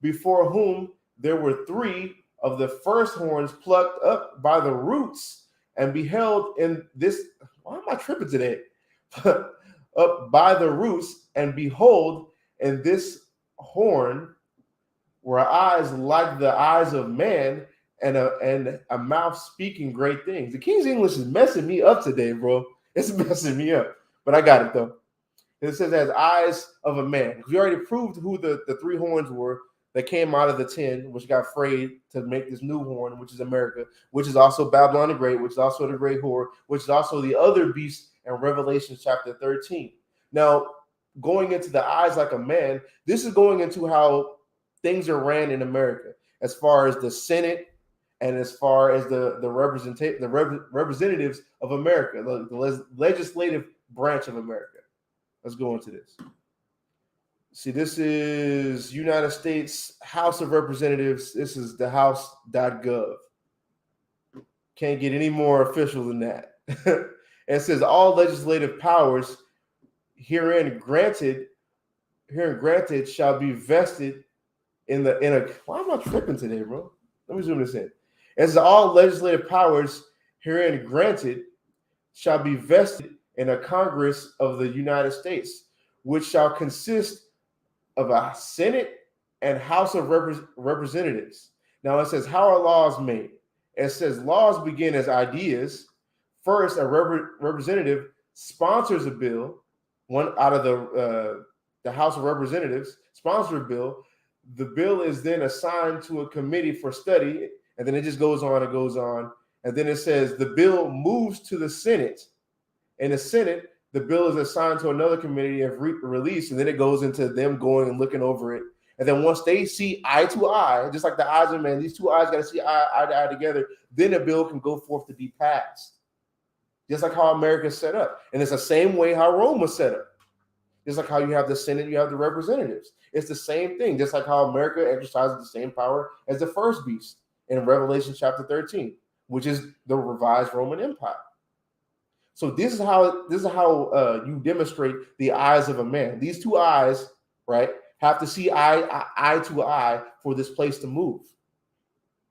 before whom there were 3 of the first horns plucked up by the roots, and beheld in this, why am I tripping today? Up by the roots, and behold, in this horn were eyes like the eyes of man, and a mouth speaking great things. The King's English is messing me up today, bro. It's messing me up. But I got it, though. It says as eyes of a man. We already proved who the three horns were that came out of the 10, which got frayed to make this new horn, which is America, which is also Babylon the Great, which is also the great whore, which is also the other beast in Revelation chapter 13. Now, going into the eyes like a man, this is going into how things are ran in America, as far as the Senate and as far as the representatives of America, the legislative branch of America. Let's go into this. See, this is United States House of Representatives. This is the house.gov. Can't get any more official than that. It says all legislative powers herein granted shall be vested in a. Why am I tripping today, bro? Let me zoom this in. It says all legislative powers herein granted shall be vested in a Congress of the United States, which shall consist of a Senate and House of Representatives. Now it says, how are laws made? It says laws begin as ideas. First, a representative sponsors a bill. One out of the House of Representatives sponsors a bill. The bill is then assigned to a committee for study, and then it just goes on and goes on. And then it says the bill moves to the Senate. In the Senate, the bill is assigned to another committee of release, and then it goes into them going and looking over it. And then once they see eye to eye, just like the eyes of man, these two eyes got to see eye to eye together, then a bill can go forth to be passed. Just like how America is set up. And it's the same way how Rome was set up. Just like how you have the Senate, you have the representatives. It's the same thing, just like how America exercises the same power as the first beast in Revelation chapter 13, which is the revised Roman Empire. So this is how you demonstrate the eyes of a man. These two eyes, right, have to see eye to eye for this place to move.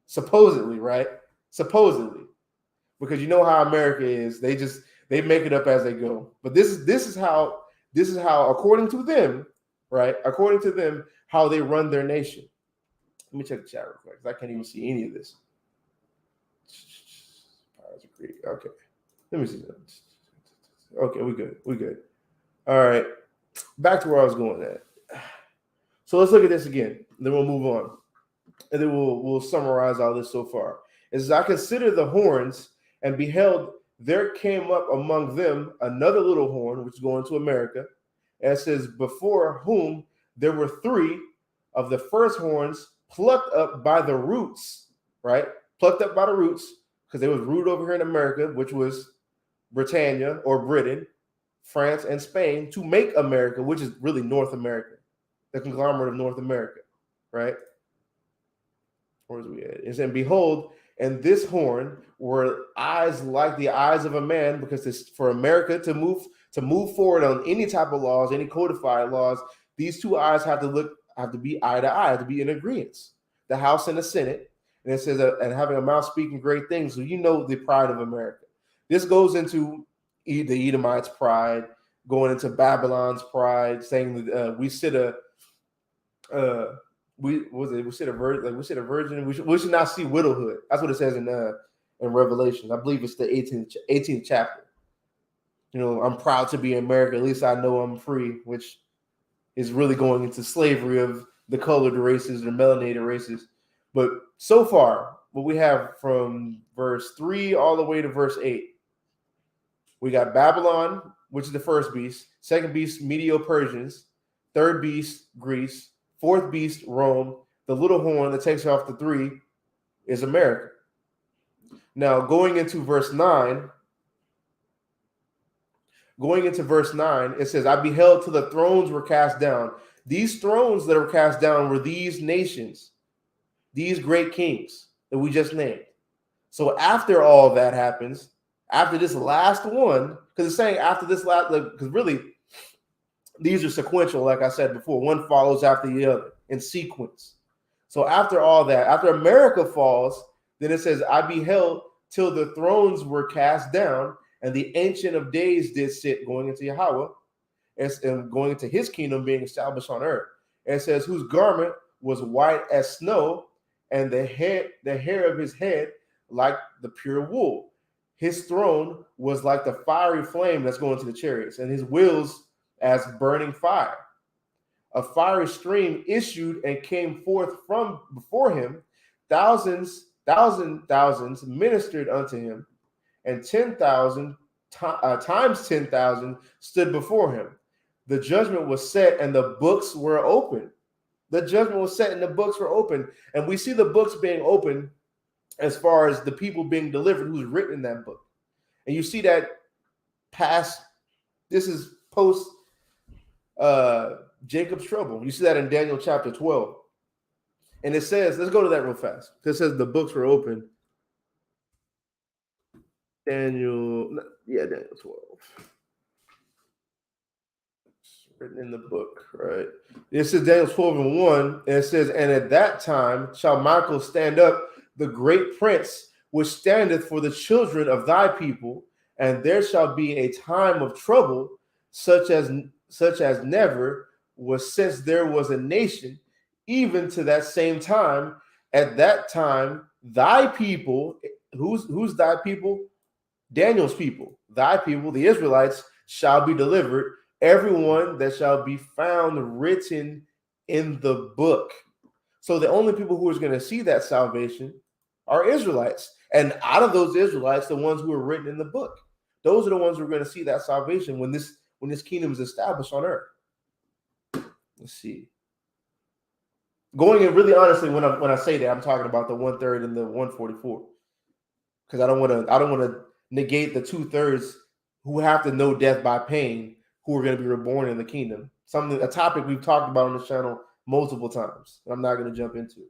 Supposedly, right? Supposedly, because you know how America is. They make it up as they go. But this is how according to them, right? According to them, how they run their nation. Let me check the chat real quick, because I can't even see any of this. Okay. Let me see that. Okay, we good. All right. Back to where I was going at. So let's look at this again. Then we'll move on. And then we'll summarize all this so far. It says, I consider the horns and beheld there came up among them another little horn, which is going to America. And it says, before whom there were three of the first horns plucked up by the roots, right? Plucked up by the roots, because there was root over here in America, which was Britannia or Britain, France, and Spain, to make America, which is really North America, the conglomerate of North America, right? Where's we at? It said, behold, and this horn were eyes like the eyes of a man, because this, for America to move forward on any type of laws, any codified laws, these two eyes have to be eye to eye, have to be in agreement. The House and the Senate, and it says, and having a mouth speaking great things, so you know the pride of America. This goes into the Edomites' pride, going into Babylon's pride, saying that we sit a virgin. We should not see widowhood. That's what it says in Revelation. I believe it's the 18th chapter. You know, I'm proud to be American. At least I know I'm free, which is really going into slavery of the colored races, the melanated races. But so far, what we have from verse 3 all the way to verse 8, we got Babylon, which is the first beast. Second beast, Medo-Persians. Third beast, Greece. Fourth beast, Rome. The little horn that takes off the three is America. Now, going into verse 9, it says, I beheld till the thrones were cast down. These thrones that were cast down were these nations, these great kings that we just named. So after all that happens, after this last one, because it's saying after this last, because really these are sequential, like I said before, one follows after the other in sequence. So after all that, after America falls, then it says, I beheld till the thrones were cast down, and the Ancient of Days did sit, going into Yahweh, and going into his kingdom being established on earth. And it says, whose garment was white as snow, and the hair of his head like the pure wool. His throne was like the fiery flame that's going to the chariots, and his wheels as burning fire. A fiery stream issued and came forth from before him. Thousands ministered unto him, and 10,000 times 10,000 stood before him. The judgment was set, and the books were open. The judgment was set, and the books were open. And we see the books being open as far as the people being delivered who's written in that book. And you see that past, this is post Jacob's trouble. You see that in Daniel chapter 12. And it says, let's go to that real fast. It says the books were open. Daniel 12. It's written in the book, right? It says Daniel 12:1, and it says, and at that time shall Michael stand up, the great prince, which standeth for the children of thy people, and there shall be a time of trouble, such as never was since there was a nation, even to that same time. At that time, thy people, who's thy people? Daniel's people, thy people, the Israelites, shall be delivered, everyone that shall be found written in the book. So the only people who is going to see that salvation are Israelites. And out of those Israelites, the ones who are written in the book, those are the ones who are going to see that salvation when this kingdom is established on earth. Let's see. Going in really honestly, when I say that, I'm talking about the 1/3 and the 144, because I don't want to negate the 2/3 who have to know death by pain, who are going to be reborn in the kingdom. A topic we've talked about on this channel multiple times. I'm not going to jump into.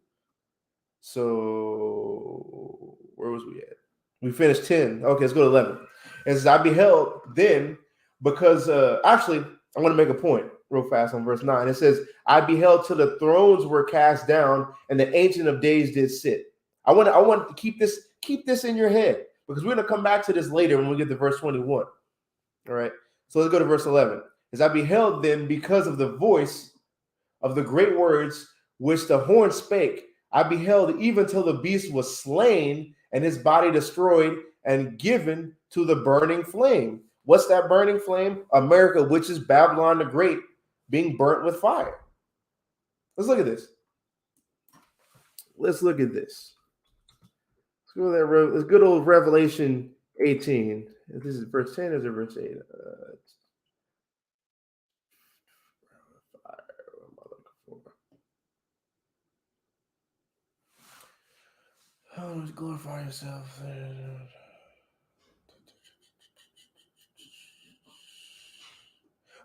So where was we at? We finished 10. Okay, let's go to 11. It says, I beheld then, because actually, I want to make a point real fast on verse 9. It says, I beheld till the thrones were cast down, and the Ancient of Days did sit. I want to keep this in your head, because we're going to come back to this later when we get to verse 21. All right. So let's go to verse 11. As I beheld then, because of the voice of the great words which the horn spake, I beheld even till the beast was slain, and his body destroyed and given to the burning flame. What's that burning flame? America, which is Babylon the Great, being burnt with fire. Let's look at this. Let's look at this. Let's go there. Let's good old Revelation 18. This is verse 10 or is it verse 8? Oh, glorify yourself.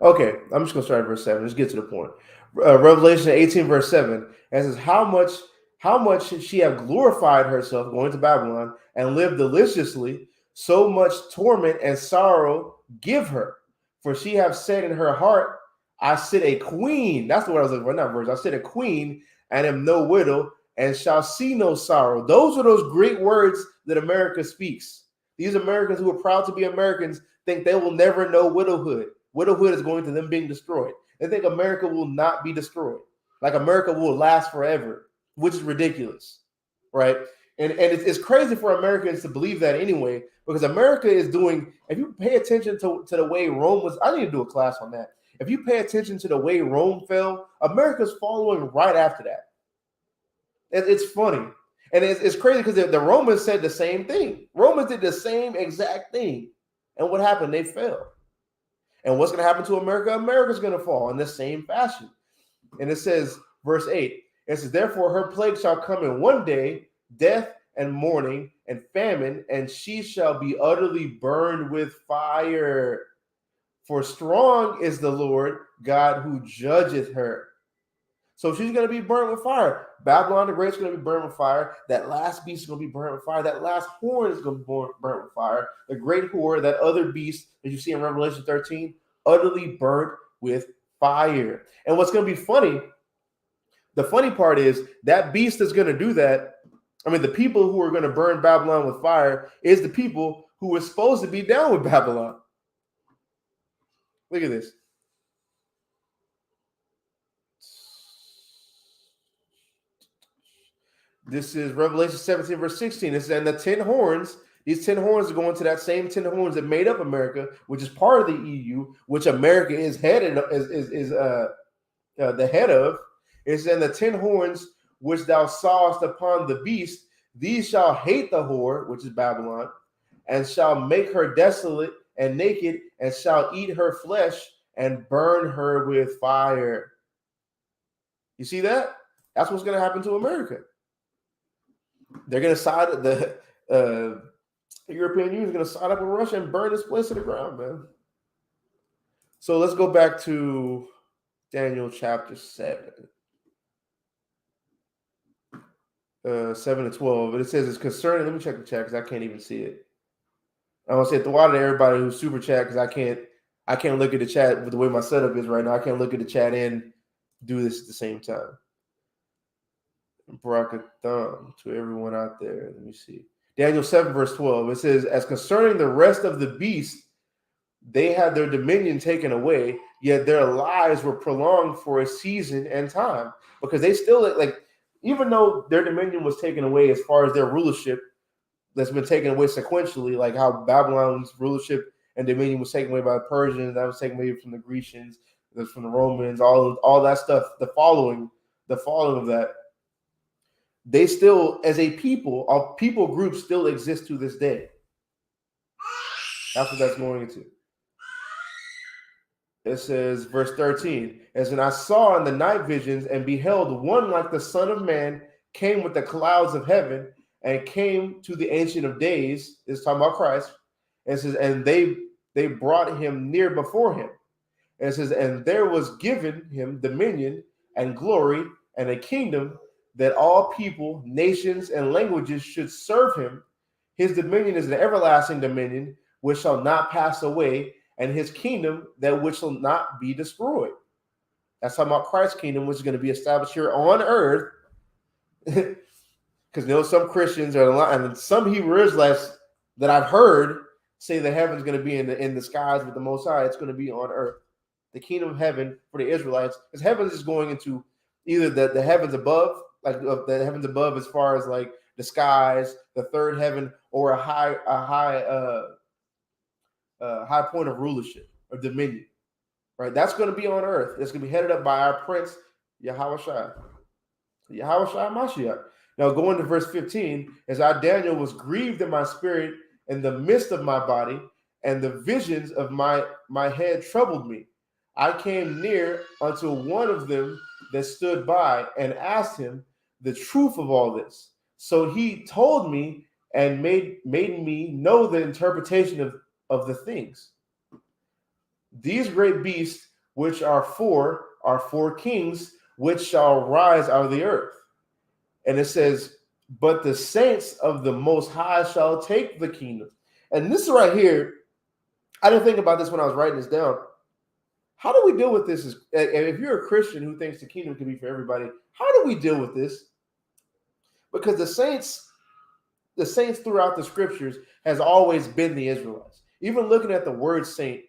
Okay, I'm just going to start at verse 7. Let's get to the point. Revelation 18, verse 7. It says, how much should she have glorified herself going to Babylon and lived deliciously, so much torment and sorrow give her. For she have said in her heart, I sit a queen. That's the word I was looking for, not verse. I sit a queen and am no widow and shall see no sorrow. Those are those great words that America speaks. These Americans who are proud to be Americans think they will never know widowhood. Widowhood is going to them being destroyed. They think America will not be destroyed. Like America will last forever, which is ridiculous, right? And it's crazy for Americans to believe that anyway, because America is doing, if you pay attention to the way Rome was, I need to do a class on that. If you pay attention to the way Rome fell, America's following right after that. It's funny. And it's crazy because the Romans said the same thing. Romans did the same exact thing. And what happened? They fell. And what's going to happen to America? America's going to fall in the same fashion. And it says, verse 8, it says, therefore her plague shall come in one day, death and mourning and famine, and she shall be utterly burned with fire. For strong is the Lord God who judgeth her. So she's going to be burnt with fire. Babylon the Great is going to be burnt with fire. That last beast is going to be burnt with fire. That last horn is going to be burnt with fire. The great whore, that other beast that you see in Revelation 13, utterly burnt with fire. And what's going to be funny, the funny part is that beast is going to do that. I mean, the people who are going to burn Babylon with fire is the people who were supposed to be down with Babylon. Look at this. This is Revelation 17, verse 16. It says, and the 10 horns These 10 horns are going to that same 10 horns that made up America, which is part of the EU, which America is the head of. It says, the 10 horns which thou sawest upon the beast, these shall hate the whore, which is Babylon, and shall make her desolate and naked, and shall eat her flesh and burn her with fire. You see that? That's what's going to happen to America. They're going to side the European Union is going to side up with Russia and burn this place to the ground, man. So let's go back to Daniel chapter 7. 7 to 12. But it says it's concerning. Let me check the chat because I can't even see it. I want to say thank to everybody who's super chat because I can't look at the chat with the way my setup is right now. I can't look at the chat and do this at the same time. Barakatham to everyone out there. Let me see. Daniel 7 verse 12. It says, as concerning the rest of the beasts, they had their dominion taken away, yet their lives were prolonged for a season and time. Because they still, like, even though their dominion was taken away as far as their rulership that's been taken away sequentially, like how Babylon's rulership and dominion was taken away by the Persians, that was taken away from the Grecians, from the Romans, all that stuff, the following of that, they still, as a people group still exist to this day. That's what that's going into. It says, verse 13, as in I saw in the night visions and beheld one like the Son of Man came with the clouds of heaven and came to the Ancient of Days. It's talking about Christ. And it says, and they brought him near before him. And it says, and there was given him dominion and glory and a kingdom that all people, nations, and languages should serve him. His dominion is an everlasting dominion which shall not pass away, and his kingdom that which shall not be destroyed. That's talking about Christ's kingdom, which is going to be established here on earth. Because some Christians and some Hebrew Israelites that I've heard say the heaven's going to be in the skies with the Most High. It's going to be on earth. The kingdom of heaven for the Israelites, because heaven is going into either the heavens above, like the heavens above as far as like the skies, the third heaven, or a high point of rulership or dominion, right? That's going to be on earth. It's going to be headed up by our Prince, Yahushua Mashiach. Now, going to verse 15, as I, Daniel, was grieved in my spirit in the midst of my body, and the visions of my head troubled me. I came near unto one of them that stood by and asked him the truth of all this. So he told me and made me know the interpretation of the things. These great beasts, which are four kings, which shall rise out of the earth. And it says, but the saints of the Most High shall take the kingdom. And this right here, I didn't think about this when I was writing this down. How do we deal with this? If you're a Christian who thinks the kingdom can be for everybody, how do we deal with this? Because the saints throughout the scriptures has always been the Israelites. Even looking at the word saint,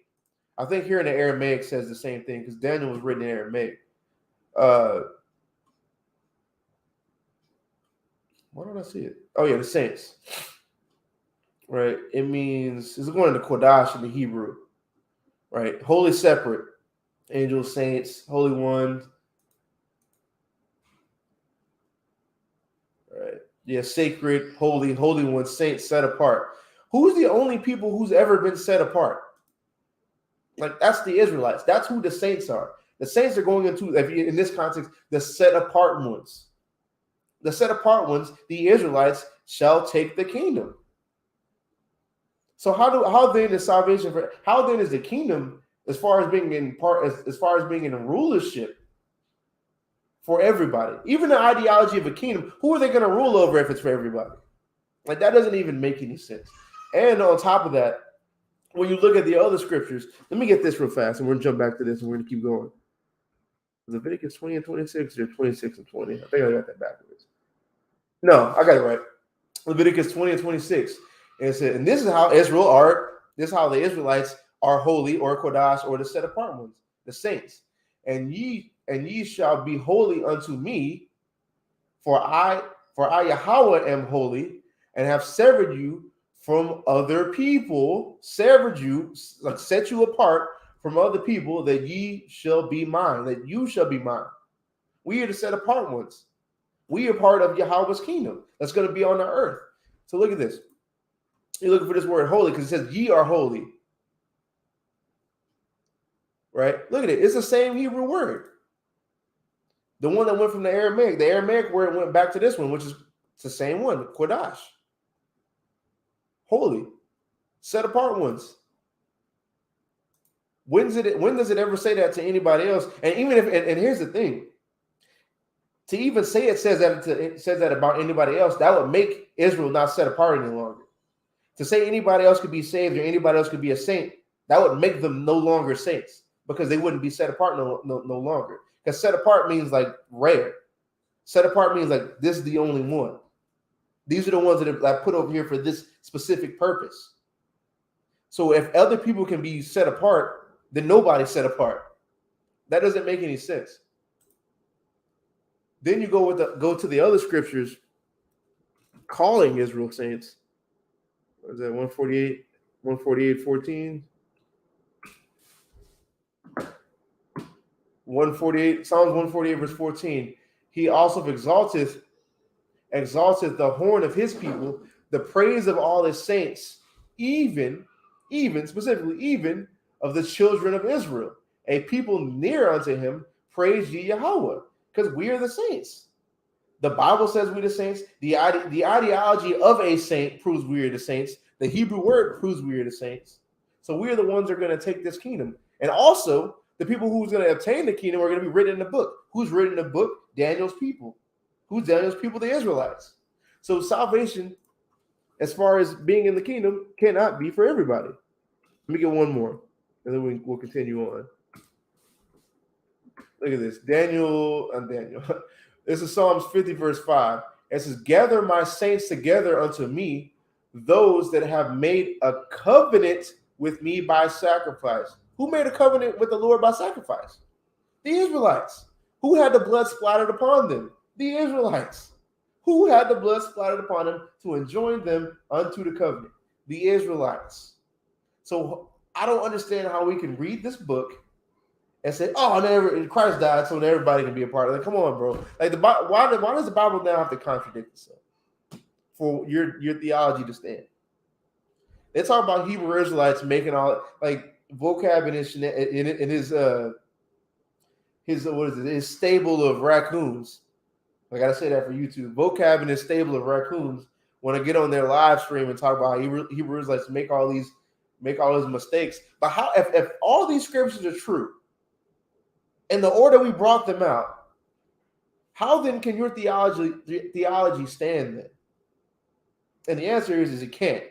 I think here in the Aramaic says the same thing because Daniel was written in Aramaic. Why don't I see it? Oh yeah, the saints. Right. It means it's going to Kodash in the Hebrew. Right. Holy, separate. Angels, saints, holy ones. Right. Yeah, sacred, holy one, saints, set apart. Who's the only people who's ever been set apart? Like, that's the Israelites. That's who the saints are. The saints are going into, in this context, the set apart ones. The set apart ones, the Israelites, shall take the kingdom. So how then is salvation for? How then is the kingdom as far as being in part as far as being in rulership for everybody? Even the ideology of a kingdom, who are they going to rule over if it's for everybody? Like, that doesn't even make any sense. And on top of that, when you look at the other scriptures, let me get this real fast, and we're going to jump back to this, and we're going to keep going. Leviticus 20 and 26, or 26 and 20. I think I got that backwards. No, I got it right. Leviticus 20 and 26. And it said, and this is how this is how the Israelites are holy, or Kodash, or the set apart ones, the saints. And ye shall be holy unto me, for I Yahweh am holy, and have severed you from other people, severed you, like set you apart from other people, that ye shall be mine, that you shall be mine. We are the set apart ones. We are part of Yahweh's kingdom that's going to be on the earth. So look at this. You're looking for this word holy because it says ye are holy. Right? Look at it. It's the same Hebrew word. The one that went from the Aramaic word went back to this one, which is the same one, Kodash. Holy. Set apart ones. When does it ever say that to anybody else? And even if, and here's the thing, to even say it says that about anybody else, that would make Israel not set apart any longer. To say anybody else could be saved or anybody else could be a saint, that would make them no longer saints because they wouldn't be set apart no longer. Because set apart means like rare. Set apart means like this is the only one. These are the ones that I put over here for this specific purpose. So if other people can be set apart, then nobody's set apart. That doesn't make any sense. Then you go to the other scriptures calling Israel saints. What is that? 148:14. 148, Psalms 148, verse 14. He also exalteth the horn of his people, the praise of all his saints, even specifically, even of the children of Israel, a people near unto him, praise ye Yahweh, because we are the saints. The Bible says we're the saints. The ideology of a saint proves we are the saints. The Hebrew word proves we are the saints. So we are the ones that are going to take this kingdom. And also, the people who's going to obtain the kingdom are going to be written in the book. Who's written in the book? Daniel's people. Who's Daniel's people? The Israelites. So salvation, as far as being in the kingdom, cannot be for everybody. Let me get one more, and then we'll continue on. Look at this. Daniel. This is Psalms 50, verse 5. It says, gather my saints together unto me, those that have made a covenant with me by sacrifice. Who made a covenant with the Lord by sacrifice? The Israelites. Who had the blood splattered upon them? The Israelites. Who had the blood splattered upon them to enjoin them unto the covenant? The Israelites. So I don't understand how we can read this book and say, "Oh, Christ died, so everybody can be a part of it." Come on, bro. Like why does the Bible now have to contradict itself for your theology to stand? They talk about Hebrew Israelites making all like vocab in his stable of raccoons. I gotta say that for YouTube. Vocab in his stable of raccoons want to get on their live stream and talk about Hebrew Israelites make all these mistakes. But how if all these scriptures are true in the order we brought them out, how then can your theology stand then? And the answer is it can't.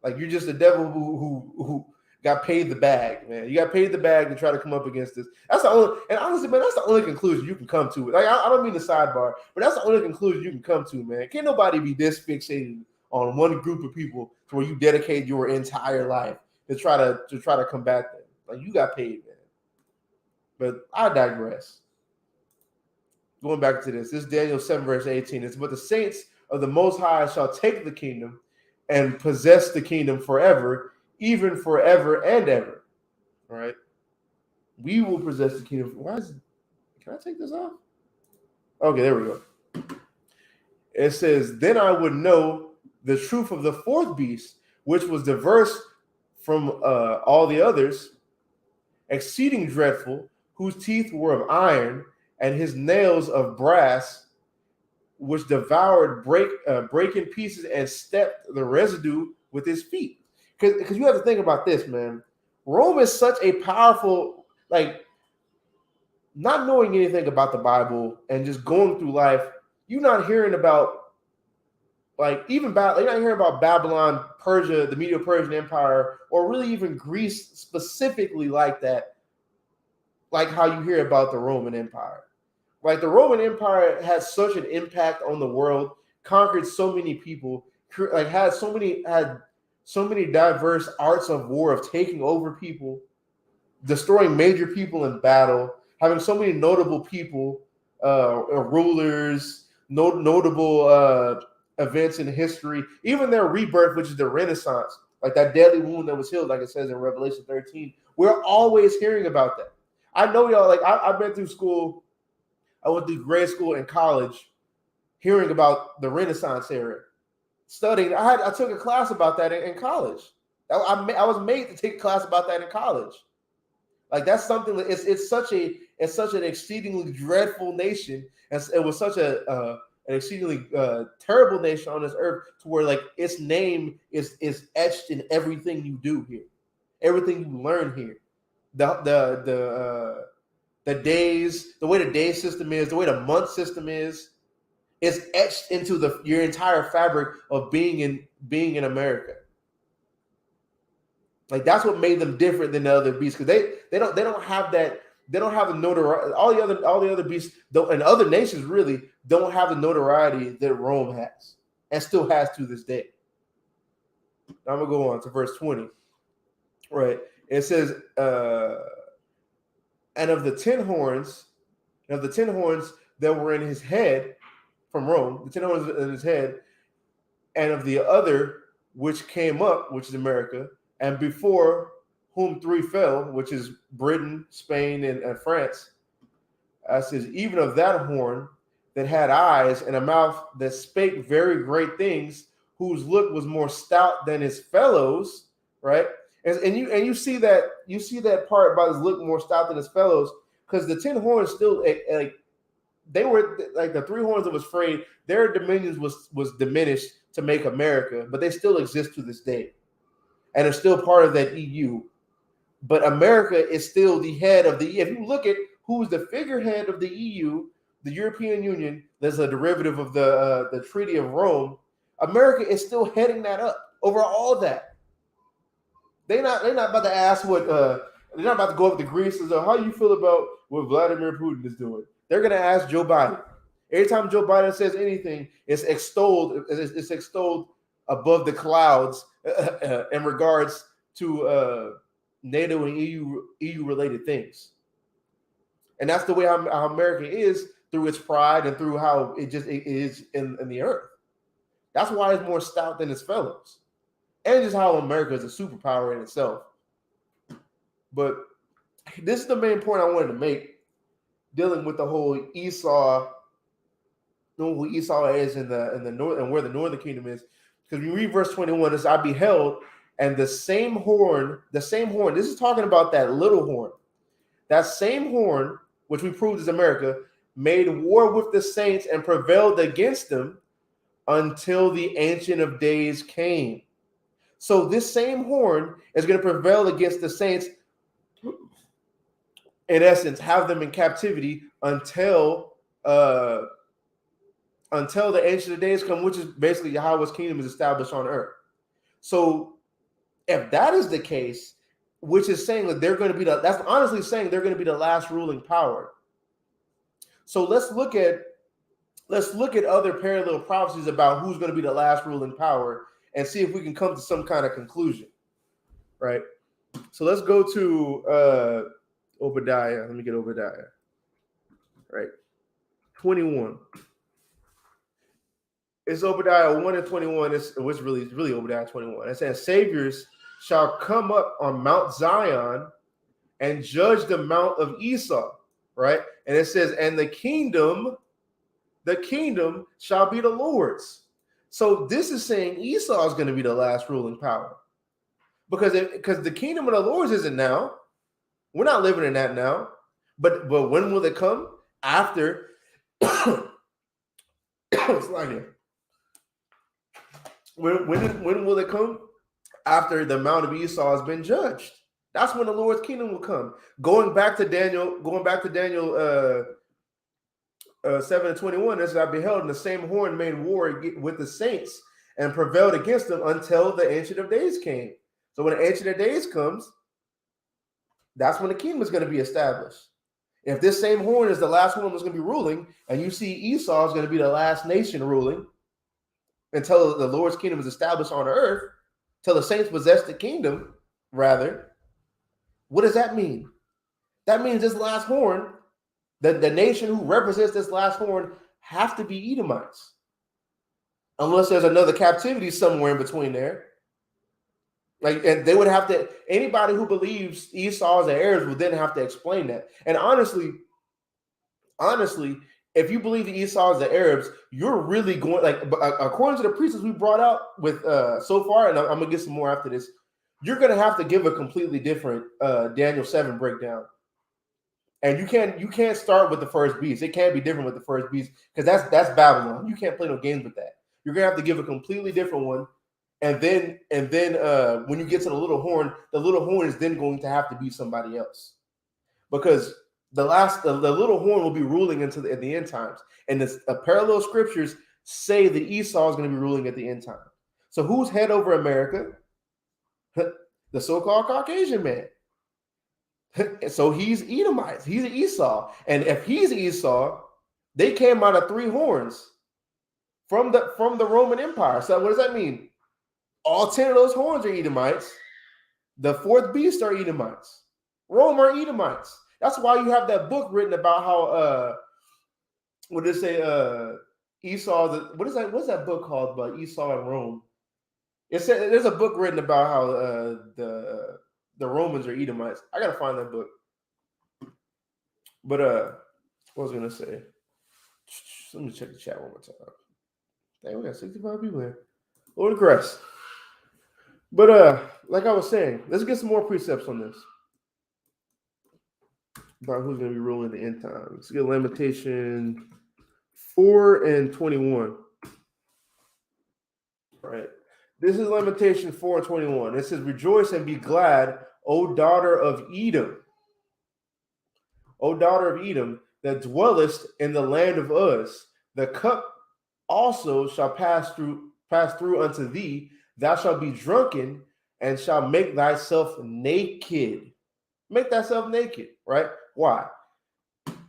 Like you're just a devil who got paid the bag, man. You got paid the bag to try to come up against this. That's the only, and honestly, man, that's the only conclusion you can come to. Like I don't mean the sidebar, but that's the only conclusion you can come to, man. Can't nobody be this fixated on one group of people to where you dedicate your entire life to try to combat them. Like you got paid, man. But I digress. Going back to this Daniel 7, verse 18. It's but the saints of the Most High shall take the kingdom and possess the kingdom forever, even forever and ever. All right. We will possess the kingdom. Can I take this off? Okay, there we go. It says, then I would know the truth of the fourth beast, which was diverse from all the others, exceeding dreadful, whose teeth were of iron, and his nails of brass, which devoured, break in pieces, and stepped the residue with his feet. Because you have to think about this, man. Rome is such a powerful, like, not knowing anything about the Bible and just going through life, you're not hearing about, like, you're not hearing about Babylon, Persia, the Medo-Persian Empire, or really even Greece specifically like that, like how you hear about the Roman Empire. Like, the Roman Empire had such an impact on the world, conquered so many people, like had so many diverse arts of war, of taking over people, destroying major people in battle, having so many notable people, rulers, notable events in history, even their rebirth, which is the Renaissance, like that deadly wound that was healed, like it says in Revelation 13. We're always hearing about that. I know y'all, like I've been through school. I went through grade school and college hearing about the Renaissance era, studying. I took a class about that in college. I was made to take a class about that in college. Like that's something that it's such an exceedingly dreadful nation, and it was such an exceedingly terrible nation on this earth, to where like its name is etched in everything you do here, everything you learn here. The days, the way the day system is, the way the month system is etched into your entire fabric of being in America. Like that's what made them different than the other beasts, because they don't have that. They don't have the notoriety. All the other beasts and other nations really don't have the notoriety that Rome has and still has to this day. I'm gonna go on to verse 20. Right. It says, and of the 10 horns that were in his head from Rome, the 10 horns in his head, and of the other which came up, which is America, and before whom 3 fell, which is Britain, Spain, and France. Says, even of that horn that had eyes and a mouth that spake very great things, whose look was more stout than his fellows, right? And you see that part about his look more stout than his fellows, because the 10 horns still, like they were like the 3 horns that was frayed, their dominions was diminished to make America, but they still exist to this day, and are still part of that EU. But America is still the head of the. If you look at who's the figurehead of the EU, the European Union, that's a derivative of the Treaty of Rome. America is still heading that up over all that. They're not about to ask what they're not about to go up to Greece and say, how you feel about what Vladimir Putin is doing. They're going to ask Joe Biden. Every time Joe Biden says anything, it's extolled. It's extolled above the clouds in regards to NATO and EU related things. And that's the way how America is, through its pride and through how it is in the earth. That's why it's more stout than its fellows. And just how America is a superpower in itself. But this is the main point I wanted to make, dealing with the whole Esau, who Esau is in the north, and where the northern kingdom is. Because when you read verse 21, it's, I beheld, and the same horn, this is talking about that little horn. That same horn, which we proved is America, made war with the saints and prevailed against them until the Ancient of Days came. So this same horn is going to prevail against the saints, in essence, have them in captivity until the Ancient of Days come, which is basically Yahweh's kingdom is established on earth. So if that is the case, which is saying that they're going to be that's honestly saying they're going to be the last ruling power. So let's look at other parallel prophecies about who's going to be the last ruling power and see if we can come to some kind of conclusion, right? So let's go to Obadiah. Let me get Obadiah, right? 21. It's Obadiah 1 and 21. It's really Obadiah 21. It says, Saviors shall come up on Mount Zion and judge the Mount of Esau, right? And it says, and the kingdom shall be the Lord's. So this is saying Esau is going to be the last ruling power, because the kingdom of the Lord's isn't now. We're not living in that now. But when will it come? After it's like it. When will it come? After the Mount of Esau has been judged. That's when the Lord's kingdom will come. Going back to Daniel 7:21, as I beheld, and the same horn made war with the saints and prevailed against them until the Ancient of Days came. So when the Ancient of Days comes, that's when the kingdom is going to be established. If this same horn is the last one that's going to be ruling, and you see Esau is going to be the last nation ruling until the Lord's kingdom is established on earth, till the saints possess the kingdom, rather, what does that mean? That means this last horn, the nation who represents this last horn, have to be Edomites. unless there's another captivity somewhere in between there. Like, and they would have to, anybody who believes Esau is the heirs would then have to explain that. And honestly, if you believe the Esau is the Arabs, you're really going, like, according to the precepts we brought out with so far, and I'm gonna get some more after this, you're gonna have to give a completely different Daniel 7 breakdown. And you can't start with the first beast. It can't be different with the first beast, because that's Babylon. You can't play no games with that. You're gonna have to give a completely different one. And then when you get to the little horn is then going to have to be somebody else, because the little horn will be ruling at the end times, and the parallel scriptures say that Esau is going to be ruling at the end time. So who's head over America? The so-called Caucasian man. So he's Edomites. He's Esau, and if he's Esau, they came out of 3 horns from the Roman Empire. So what does that mean? All 10 of those horns are Edomites. The 4th beast are Edomites. Rome are Edomites. That's why you have that book written about how what did it say? Esau. What's that book called about Esau and Rome? It said there's a book written about how the Romans are Edomites. I gotta find that book. But what was I gonna say? Let me check the chat one more time. Dang, we got 65 people here. Lord of grace. But like I was saying, let's get some more precepts on this about who's going to be ruling the end time. Let's get Lamentation 4 and 21. Right. This is Lamentation 4 and 21. It says, "Rejoice and be glad, O daughter of Edom. O daughter of Edom, that dwellest in the land of Uz. The cup also shall pass through unto thee. Thou shalt be drunken and shalt make thyself naked." Make thyself naked, right? Why?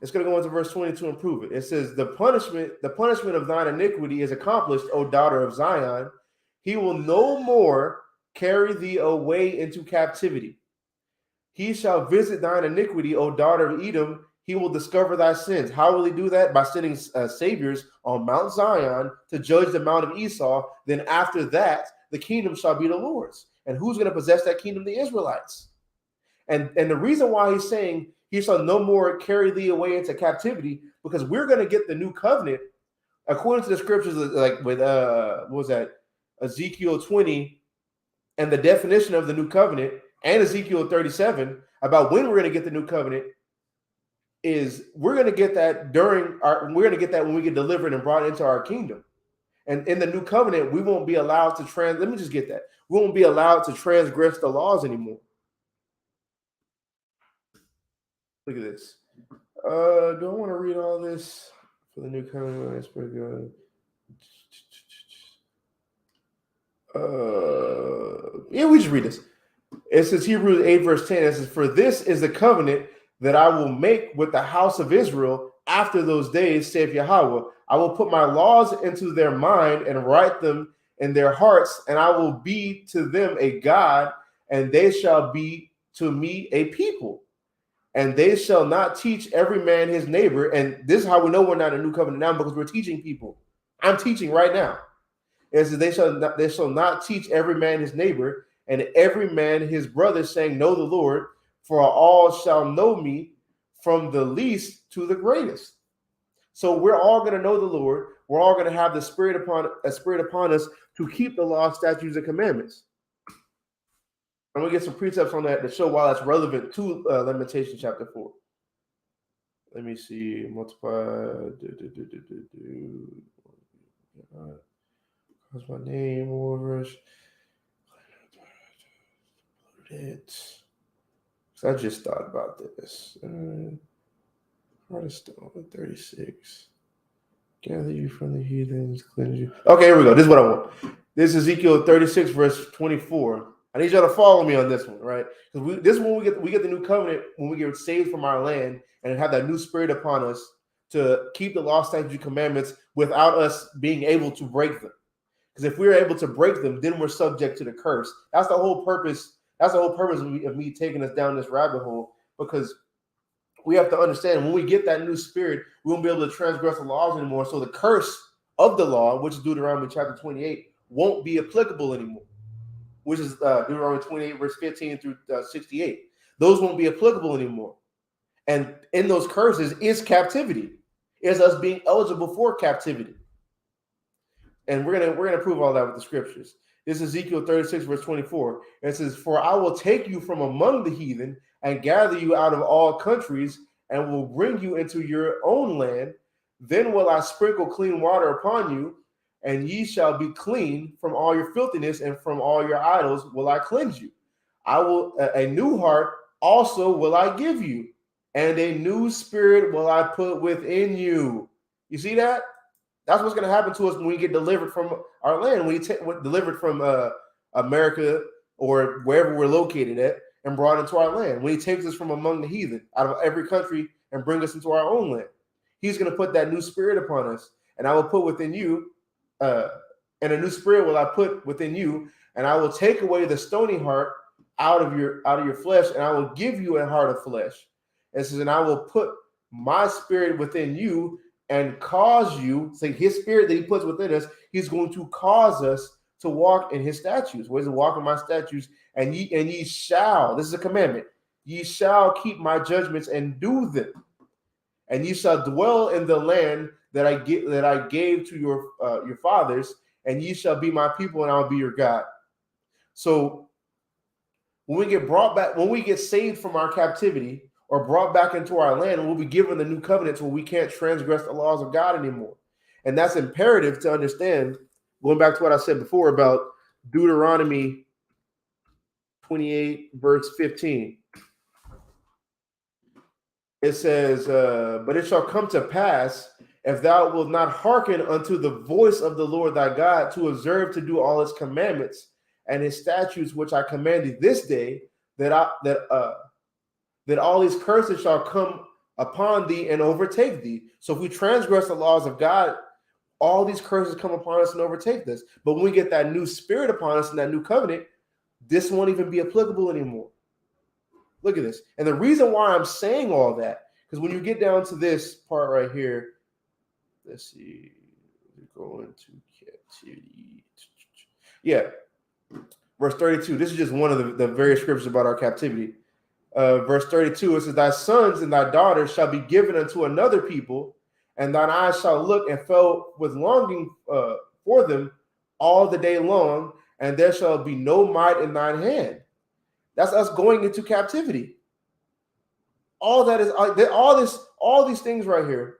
It's going to go into verse 22 and prove it. It says, the punishment of thine iniquity is accomplished, O daughter of Zion. He will no more carry thee away into captivity. He shall visit thine iniquity, O daughter of Edom. He will discover thy sins. How will he do that? By sending saviors on Mount Zion to judge the mount of Esau. Then after that, the kingdom shall be the Lord's. And who's going to possess that kingdom? The Israelites. And the reason why he's saying he shall no more carry thee away into captivity, because we're going to get the new covenant according to the scriptures, like with what was that, Ezekiel 20, and the definition of the new covenant, and Ezekiel 37 about when we're going to get the new covenant. Is we're going to get that when we get delivered and brought into our kingdom. And in the new covenant, we won't be allowed to we won't be allowed to transgress the laws anymore. Look at this. Do I want to read all this for the new covenant? It's pretty good. Yeah, we just read this. It says Hebrews 8 verse 10. It says, "For this is the covenant that I will make with the house of Israel after those days, saith Yahweh. I will put my laws into their mind and write them in their hearts, and I will be to them a God, and they shall be to me a people. And they shall not teach every man his neighbor." And this is how we know we're not in a new covenant now, because we're teaching people. I'm teaching right now. It says, they shall not teach every man his neighbor, and every man his brother, saying, Know the Lord, for all shall know me, from the least to the greatest. So we're all going to know the Lord. We're all going to have the Spirit upon us to keep the law, statutes, and commandments. I'm going to get some precepts on that to show why that's relevant to Lamentation chapter 4. Let me see. Multiply. What's my name? Verse. I just thought about this. Stone 36. Gather you from the heathens, cleanse you. Okay, here we go. This is what I want. This is Ezekiel 36, verse 24. I need y'all to follow me on this one, right? Because this is when we get the new covenant, when we get saved from our land and have that new spirit upon us to keep the law, statutes, and commandments without us being able to break them. Because if we're able to break them, then we're subject to the curse. That's the whole purpose. That's the whole purpose of me taking us down this rabbit hole, because we have to understand when we get that new spirit, we won't be able to transgress the laws anymore. So the curse of the law, which is Deuteronomy chapter 28, won't be applicable anymore, which is Deuteronomy 28, verse 15 through 68. Those won't be applicable anymore. And in those curses is captivity, is us being eligible for captivity. And we're gonna prove all that with the scriptures. This is Ezekiel 36, verse 24. And it says, "For I will take you from among the heathen and gather you out of all countries and will bring you into your own land. Then will I sprinkle clean water upon you, and ye shall be clean from all your filthiness, and from all your idols will I cleanse you. I will a new heart also will I give you, and a new spirit will I put within you." You see that? That's what's going to happen to us when we get delivered from our land, when we get delivered from America or wherever we're located at and brought into our land. When he takes us from among the heathen out of every country and bring us into our own land, he's going to put that new spirit upon us, and I will put within you, and a new spirit will I put within you, and I will take away the stony heart out of your flesh, and I will give you a heart of flesh. It says, and I will put my spirit within you and cause you, say his spirit that he puts within us, he's going to cause us to walk in his statutes. What is it? Walk in my statutes, and ye shall, this is a commandment, ye shall keep my judgments and do them. And ye shall dwell in the land that I gave to your fathers, and ye shall be my people, and I'll be your God. So when we get brought back, when we get saved from our captivity or brought back into our land, we'll be given the new covenants where we can't transgress the laws of God anymore. And that's imperative to understand, going back to what I said before about Deuteronomy 28, verse 15. It says, but it shall come to pass, if thou wilt not hearken unto the voice of the Lord thy God, to observe to do all his commandments and his statutes which I command thee this day, that all these curses shall come upon thee and overtake thee. So if we transgress the laws of God, all these curses come upon us and overtake us. But when we get that new spirit upon us and that new covenant, this won't even be applicable anymore. Look at this. And the reason why I'm saying all that, because when you get down to this part right here, let's see, we're going to captivity. Yeah, verse 32. This is just one of the various scriptures about our captivity. Verse 32, it says, thy sons and thy daughters shall be given unto another people, and thine eyes shall look and fell with longing for them all the day long, and there shall be no might in thine hand. That's us going into captivity. All that is all these things right here,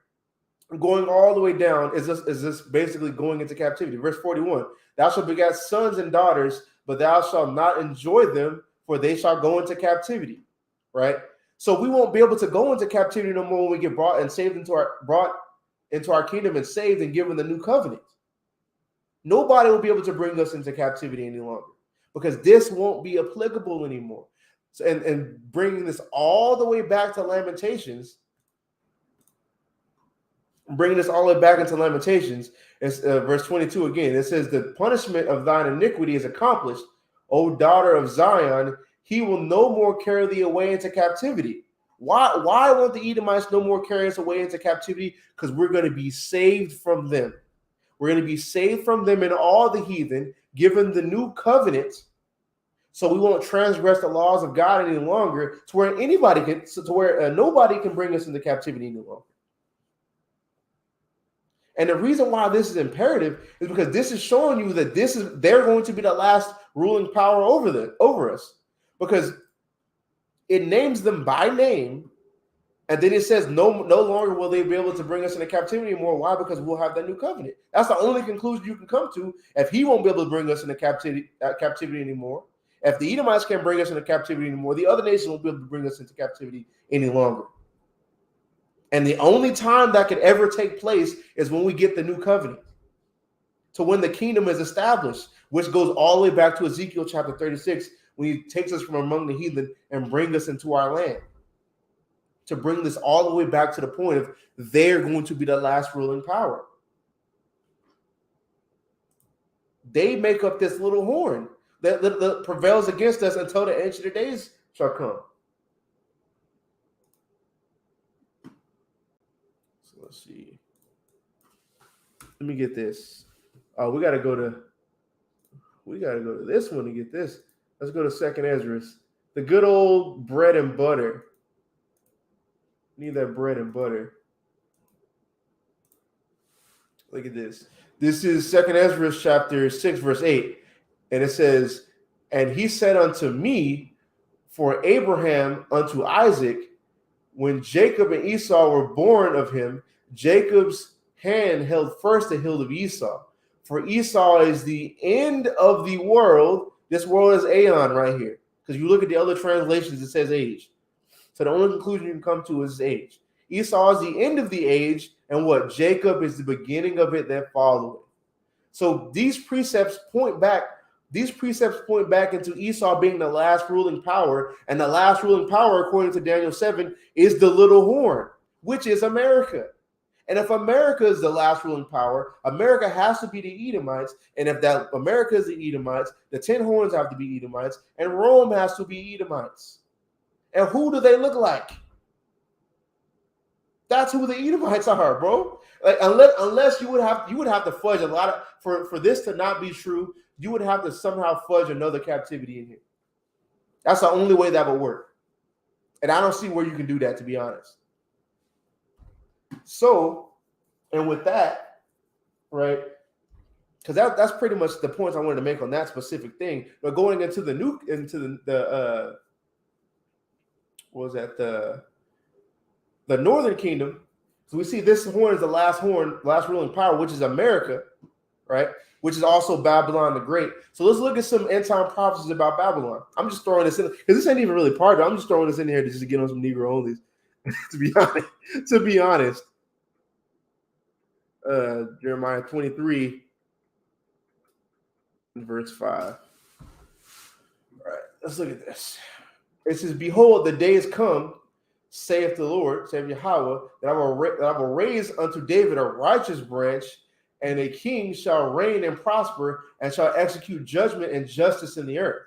going all the way down, is this basically going into captivity. Verse 41, thou shalt beget sons and daughters, but thou shalt not enjoy them, for they shall go into captivity. Right? So we won't be able to go into captivity no more when we get brought into our kingdom and saved and given the new covenant. Nobody will be able to bring us into captivity any longer, because this won't be applicable anymore. So, and bringing this all the way back to Lamentations, is verse 22 again. It says, the punishment of thine iniquity is accomplished, O daughter of Zion. He will no more carry thee away into captivity. Why won't the Edomites no more carry us away into captivity? Because we're going to be saved from them. We're going to be saved from them and all the heathen, given the new covenant, so we won't transgress the laws of God any longer, to where nobody can bring us into captivity any longer. And the reason why this is imperative is because this is showing you that they're going to be the last ruling power over us. Because it names them by name, and then it says no longer will they be able to bring us into captivity anymore. Why? Because we'll have that new covenant. That's the only conclusion you can come to. If he won't be able to bring us into captivity anymore, if the Edomites can't bring us into captivity anymore, the other nations won't be able to bring us into captivity any longer. And the only time that could ever take place is when we get the new covenant, to when the kingdom is established, which goes all the way back to Ezekiel chapter 36, when he takes us from among the heathen and brings us into our land, to bring this all the way back to the point of they're going to be the last ruling power. They make up this little horn that prevails against us until the Ancient of Days shall come. So let's see. Let me get this. We gotta go to this one to get this. Let's go to 2nd Ezra. The good old bread and butter. Need that bread and butter. Look at this. This is 2nd Ezra chapter 6, verse 8. And it says, and he said unto me, for Abraham unto Isaac, when Jacob and Esau were born of him, Jacob's hand held first the hilt of Esau. For Esau is the end of the world. This world is aeon right here. Because you look at the other translations, it says age. So the only conclusion you can come to is age. Esau is the end of the age, and what? Jacob is the beginning of it that followeth. So these precepts point back into Esau being the last ruling power, and the last ruling power, according to Daniel 7, is the little horn, which is America. And if America is the last ruling power, America has to be the Edomites. And if that America is the Edomites, the 10 horns have to be Edomites, and Rome has to be Edomites. And who do they look like? That's who the Edomites are, bro. Like unless you would have to fudge a lot of for this to not be true, you would have to somehow fudge another captivity in here. That's the only way that would work. And I don't see where you can do that, to be honest. So, and with that, right? Because that's pretty much the points I wanted to make on that specific thing. But going into the northern kingdom, so we see this horn is the last ruling power, which is America, right? Which is also Babylon the Great. So let's look at some end time prophecies about Babylon. I'm just throwing this in because this ain't even really part of it. I'm just throwing this in here to just get on some Negro onlys. to be honest, Jeremiah 23, verse 5. All right, let's look at this. It says, behold, the days come, saith the Lord, saith Yahweh, that I will raise unto David a righteous branch, and a king shall reign and prosper, and shall execute judgment and justice in the earth.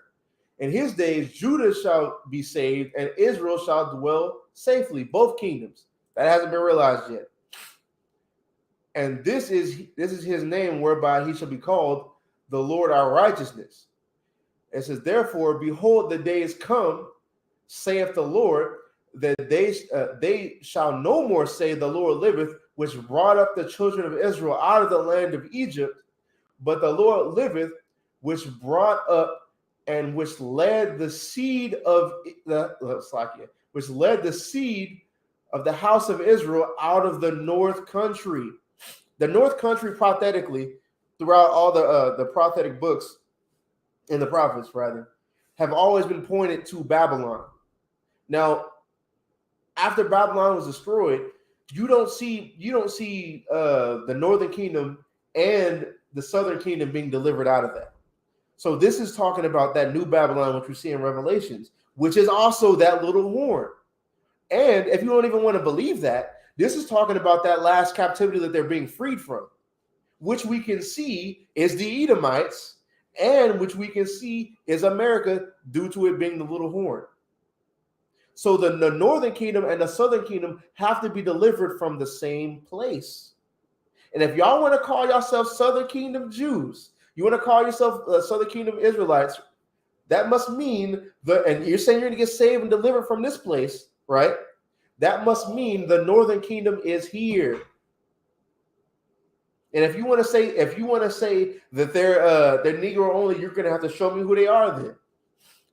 In his days, Judah shall be saved, and Israel shall dwell safely, both kingdoms. That hasn't been realized yet. And this is his name, whereby he shall be called the Lord our righteousness. It says, therefore, behold, the days come, saith the Lord, that they shall no more say, the Lord liveth, which brought up the children of Israel out of the land of Egypt, but the Lord liveth, which brought up and which led the seed of the house of Israel out of the north country. The north country, prophetically, throughout all the prophetic books and the prophets, rather, have always been pointed to Babylon. Now, after Babylon was destroyed, you don't see the northern kingdom and the southern kingdom being delivered out of that. So this is talking about that new Babylon, which we see in Revelations, which is also that little horn. And if you don't even want to believe that, this is talking about that last captivity that they're being freed from, which we can see is the Edomites, and which we can see is America due to it being the little horn. So the northern kingdom and the southern kingdom have to be delivered from the same place. And if y'all want to call yourself southern kingdom Jews, you want to call yourself southern kingdom Israelites, that must mean and you're saying you're going to get saved and delivered from this place, right? That must mean the northern kingdom is here. And if you want to say that they're Negro only, you're going to have to show me who they are then.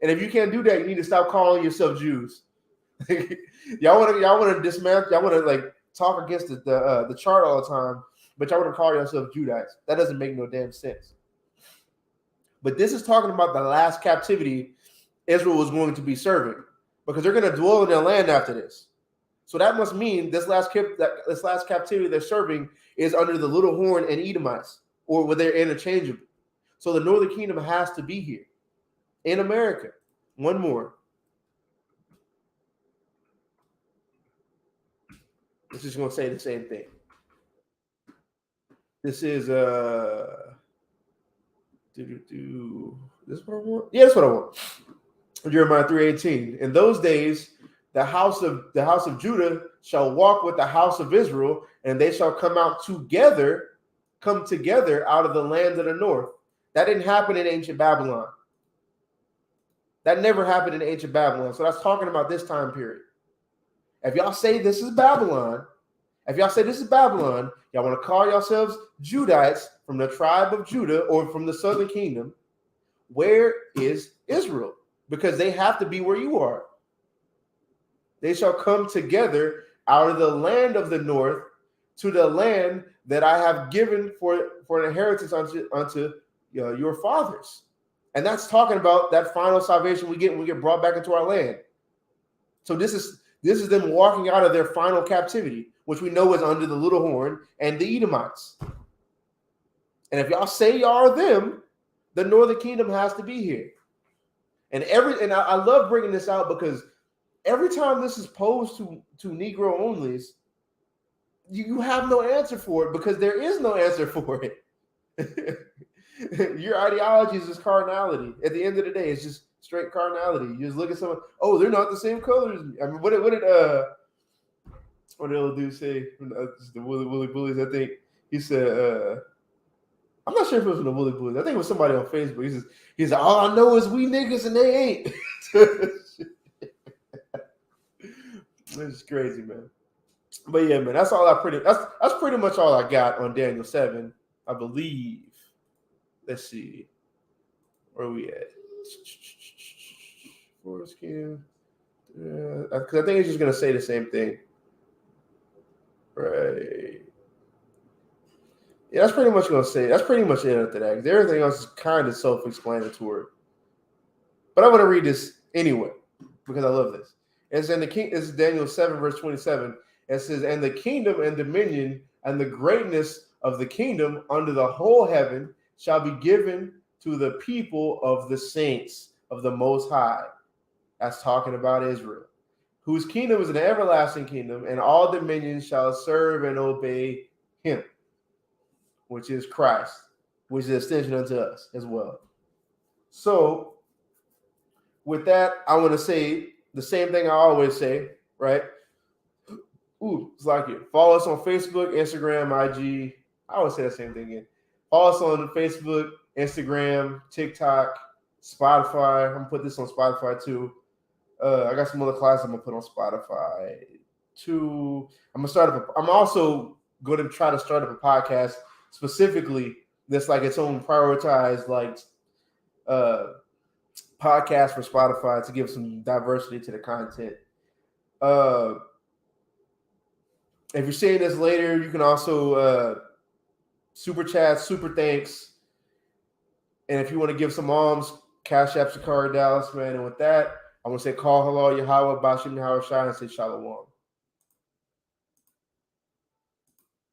And if you can't do that, you need to stop calling yourself Jews. y'all want to dismantle, y'all want to like talk against the chart all the time, but y'all want to call yourself Judites. That doesn't make no damn sense. But this is talking about the last captivity Israel was going to be serving, because they're going to dwell in their land after this. So that must mean this last captivity they're serving is under the little horn and Edomites, or where they're interchangeable. So the northern kingdom has to be here in America. One more. This is going to say the same thing. This is this is what I want. Yeah, that's what I want. Jeremiah 3:18. In those days, the house of Judah shall walk with the house of Israel, and they shall come out together come together out of the land of the north. That didn't happen in ancient Babylon. That never happened in ancient Babylon. So that's talking about this time period. If y'all say this is Babylon, y'all want to call yourselves Judites from the tribe of Judah or from the southern kingdom, where is Israel? Because they have to be where you are. They shall come together out of the land of the north to the land that I have given for an inheritance unto your fathers. And that's talking about that final salvation we get when we get brought back into our land. So this is them walking out of their final captivity, which we know is under the little horn and the Edomites. And if y'all say y'all are them, the northern kingdom has to be here. And I love bringing this out because every time this is posed to Negro onlys, you have no answer for it because there is no answer for it. Your ideology is just carnality. At the end of the day, it's just straight carnality. You just look at someone, oh, they're not the same color as me. I mean, what did old dude say from the Woolly Bullies? I think he said, I'm not sure if it was from the Woolly Bullies. I think it was somebody on Facebook. He said, all I know is we niggas and they ain't. It's crazy, man. But yeah, man, that's pretty much all I got on Daniel 7, I believe. Let's see. Where are we at? Foreskin. Because I think it's just gonna say the same thing. Right. Yeah, that's pretty much gonna say. That's pretty much it after that. Everything else is kind of self-explanatory. But I want to read this anyway because I love this. It's in the king. It's Daniel 7, verse 27. It says, "And the kingdom and dominion and the greatness of the kingdom under the whole heaven shall be given to the people of the saints of the Most High." That's talking about Israel, whose kingdom is an everlasting kingdom, and all dominions shall serve and obey him, which is Christ, which is an extension unto us as well. So with that, I want to say the same thing I always say, right? Ooh, it's like it. Follow us on Facebook, Instagram, IG. I always say the same thing again. Follow us on Facebook, Instagram, TikTok, Spotify. I'm gonna put this on Spotify too. I got some other classes I'm gonna put on Spotify too. I'm also going to try to start up a podcast specifically that's like its own prioritized podcast for Spotify to give some diversity to the content. If you're seeing this later, you can also super chat, super thanks. And if you want to give some alms, Cash App Shakari Dallas, man. And with that, I want to say, call hello, Yahweh, Bashim Yahweh Shai, and say Shalom.